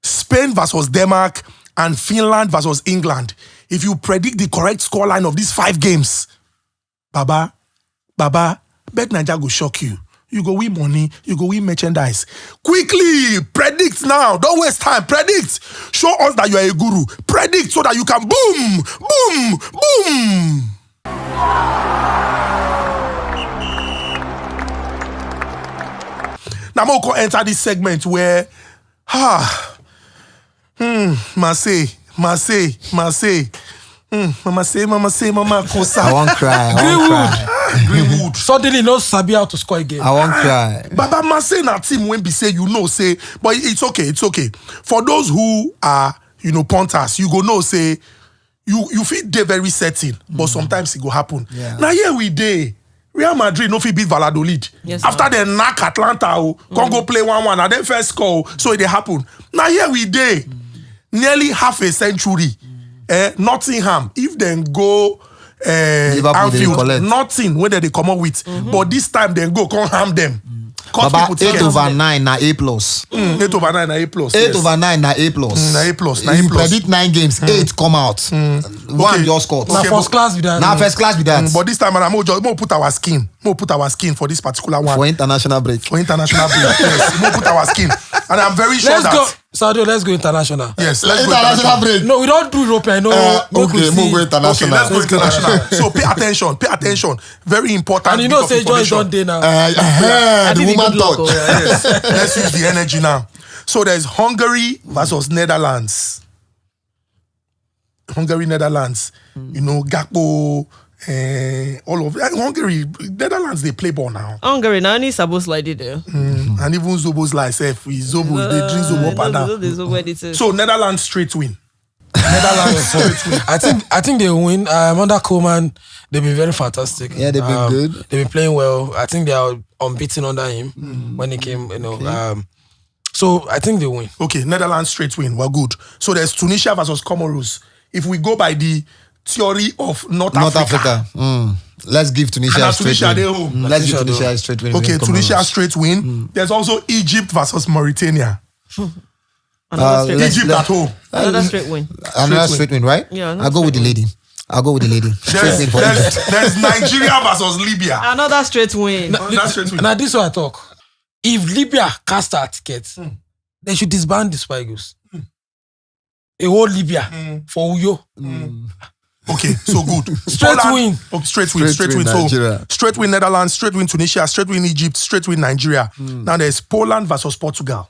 Spain versus Denmark. And Finland versus England. If you predict the correct scoreline of these 5 games, Baba, Bet9ja will shock you. You go win money, you go win merchandise. Quickly, predict now. Don't waste time. Predict. Show us that you are a guru. Predict so that you can boom, boom, boom. Now, I'm going to enter this segment where, Marseille. Mama Kosa. I won't cry. Greenwood. Suddenly, no sabi how to score again. I won't cry. But man say na team when be say say, but it's okay. For those who are punters, you go know say you feel they very certain, but sometimes it go happen. Yeah. Now here we dey. Real Madrid no fit beat Valladolid. Yes, after they knock Atlanta, can go play 1-1 and then first score, so it happen. Now here we dey. Nearly half a century. Nottingham, if then go Anfield, nothing whether they come up with, but this time they go come harm them. About 8/9 na A+. 8/9 na A+. 8/9 na A+. Na A+. You predict 9 games, 8 come out. One just scored. Now first class with that. Now first class with that. But this time I'm more put our skin. More put our skin for this particular one. For international break. Yes, more put our skin. And I'm very sure Let's go, that Sadio. Let's go international. yes, let's go International break. No, we don't do European. No, Okay, move go Okay, international. let's go international. So pay attention. Very important. And you bit know, of say Joy is information. not there now. The think woman good luck, touch. Yes, let's use the energy now. So there's Hungary versus Netherlands. Netherlands. Gakpo, all of Hungary, Netherlands, they play ball now. Hungary, now only Sabo slide it there. And even Zobo's like, they drink Zobo up and down. So Netherlands straight win. Netherlands straight win. I think they win. Under Koeman, they've been very fantastic. Yeah, they've been good. They've been playing well. I think they are unbeaten under him when he came. So I think they win. Okay, Netherlands straight win. We're good. So there's Tunisia versus Comoros. If we go by the theory of North Africa. Let's give Tunisia And a straight Tunisia, win. they home. Let's give Tunisia a straight win. Okay, against Tunisia Comoros. straight win. There's also Egypt versus Mauritania. Another straight, Egypt at home. another straight win. Another straight win, right? Yeah, I'll go with the lady. Straight win for Egypt. There's Nigeria versus Libya. Another straight win. That's straight win. Now this is what I talk. If Libya cast our tickets, they should disband the Super Eagles. A whole Libya for Uyo. Okay, so good. Straight win. Okay, straight win. Straight win, So Nigeria. straight win Netherlands, straight win Tunisia, straight win Egypt, straight win Nigeria. Now there's Poland versus Portugal.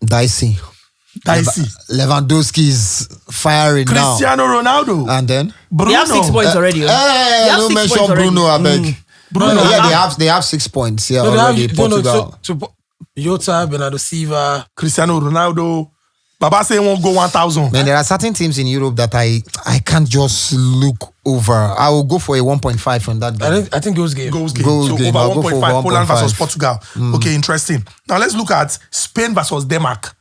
Dicey. Lewandowski is firing now. Cristiano Ronaldo. And then? Bruno. They have 6 points already. Hey, have no 6 mention points already. Bruno, I beg. Bruno. Yeah, they have 6 points here already. Portugal. Jota, Bernardo Silva. Cristiano Ronaldo. Baba say he won't go 1,000. Man, there are certain teams in Europe that I can't just look over. I will go for a 1.5 from that game. I think goes game. Goals game. Goals So game. over I'll go for 1.5. Poland 1.5. versus Portugal. Okay, interesting. Now let's look at Spain versus Denmark.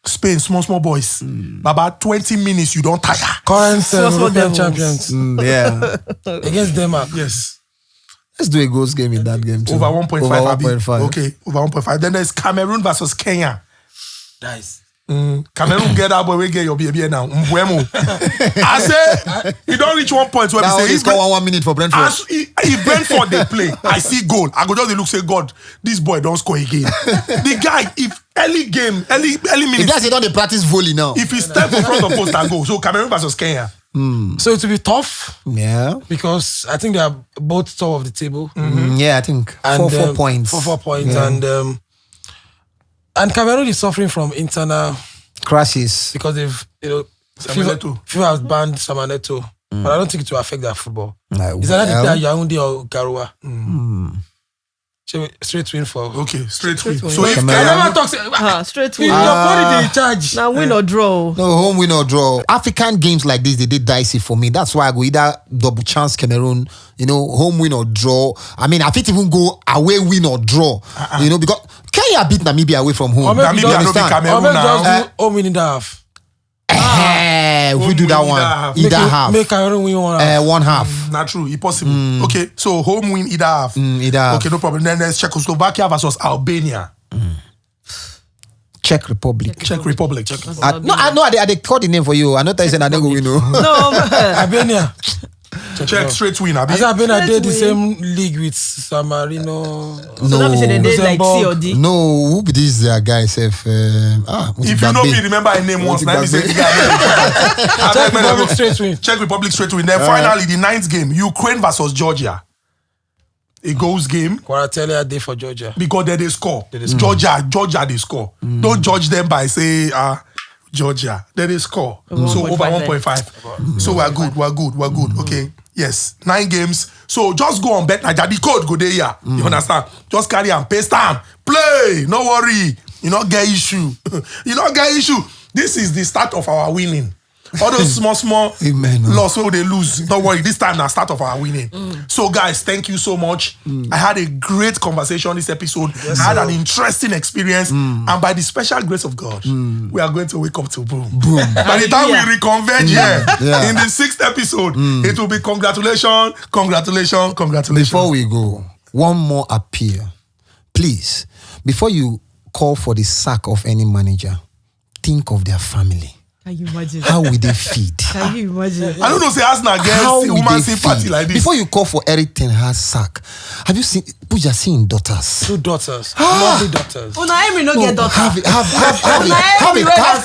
Spain, small boys. Baba, 20 minutes, you don't tire. Current Small European devils. champions Yeah. against Denmark. Yes. Let's do a goals game in that game too. Over 1.5. Over Abi. 1.5. Okay, over 1.5. Then there's Cameroon versus Kenya. Nice. Cameroon get that boy, we get your baby now. Mbuemo. I say, you don't reach 1 point where Now we they say, score 1 minute for Brentford. if Brentford they play, I see goal. I go just dey look say, God, this boy don't score again. The guy, if early If minutes, that's it, on the practice volley now. if he step in front of post and go. So Cameroon versus Kenya. So it will be tough Yeah. because I think they are both top of the table. Yeah, I think And, 4 points. 4 points. Yeah. And Cameroon is suffering from internal crashes. because they've Samaneto. FIFA has banned Samaneto, but I don't think it will affect their football. Like, Is that well, Yaoundé or Garoua? Straight win for. Okay, straight win. win. So if Cameroon. Kenya, Never talk. Straight Your win. body they charge. Now win or draw. No, home win or draw. African games like this, they did dicey for me. That's why I go either double chance Cameroon, home win or draw. I mean, I think even go away win or draw, because Kenya beat Namibia away from home. Or maybe Namibia no be Or Cameroon maybe now. just do home win in the half. If we do that win one, either either half. Make Cameroon win 1 half. 1 half. Not true, impossible. Okay, so home win either half. Either half. Okay, no problem. Then there's Czechoslovakia versus Albania. Czech Republic. Czech Republic. I call the name for you. I know that I said I don't go win. No, Albania. Czech straight win. Abi. I said Albania Straight did the win. same league with San Marino. so that means they did like C or D. No, who be this guy? If If you know me, remember a name once. Let me say the guy. Czech Republic straight win. Czech Republic straight win. Then finally, the 9th game, Ukraine versus Georgia. A goals game Kvaratskhelia a day for Georgia. because they score. Georgia, they score. Don't judge them by say Georgia. Then they score. So over 1.5. So we're good. Okay. Yes. 9 games. So just go on Bet9ja. The code go there. You understand? Just carry and paste time. Play. No worry. You not get issue. This is the start of our winning. All those small loss where they lose. Don't worry, this time now start of our winning. So guys, thank you so much. I had a great conversation this episode. I had an interesting experience. And by the special grace of God, we are going to wake up to boom. By the time we reconvene here in the 6th episode, it will be congratulations. Before we go, one more appeal. Please, before you call for the sack of any manager, think of their family. Can you imagine? How will they feed? Can you imagine? I don't know, say Arsenal against a woman's sympathy like this. Before you call for Eric Ten Hag's sack, have you seen Pooja seeing daughters? 2 daughters. Lovely daughters. Una Emery no get daughters. Have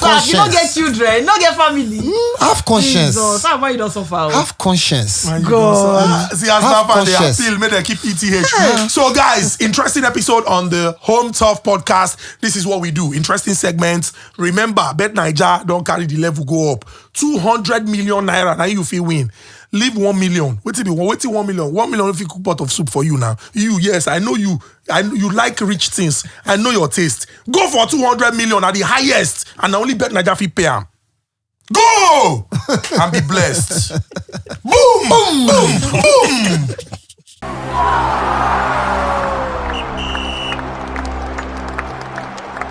conscience. You don't get children, not get family. Have conscience. Jesus, how about you don't suffer? Have conscience. God. See, as Have far they conscience. appeal, may they keep ETH. So, guys, interesting episode on the Home Tough podcast. This is what we do. Interesting segments. Remember, Bet9ja don't carry the level go up. 200 million naira. Now you feel win. Leave 1 million. Wait till 1 million. 1 million if you cook pot of soup for you now. Yes, I know you. You like rich things. I know your taste. Go for 200 million at the highest, and only Bet9ja fee pay am. Go and be blessed. Boom, boom, boom, boom.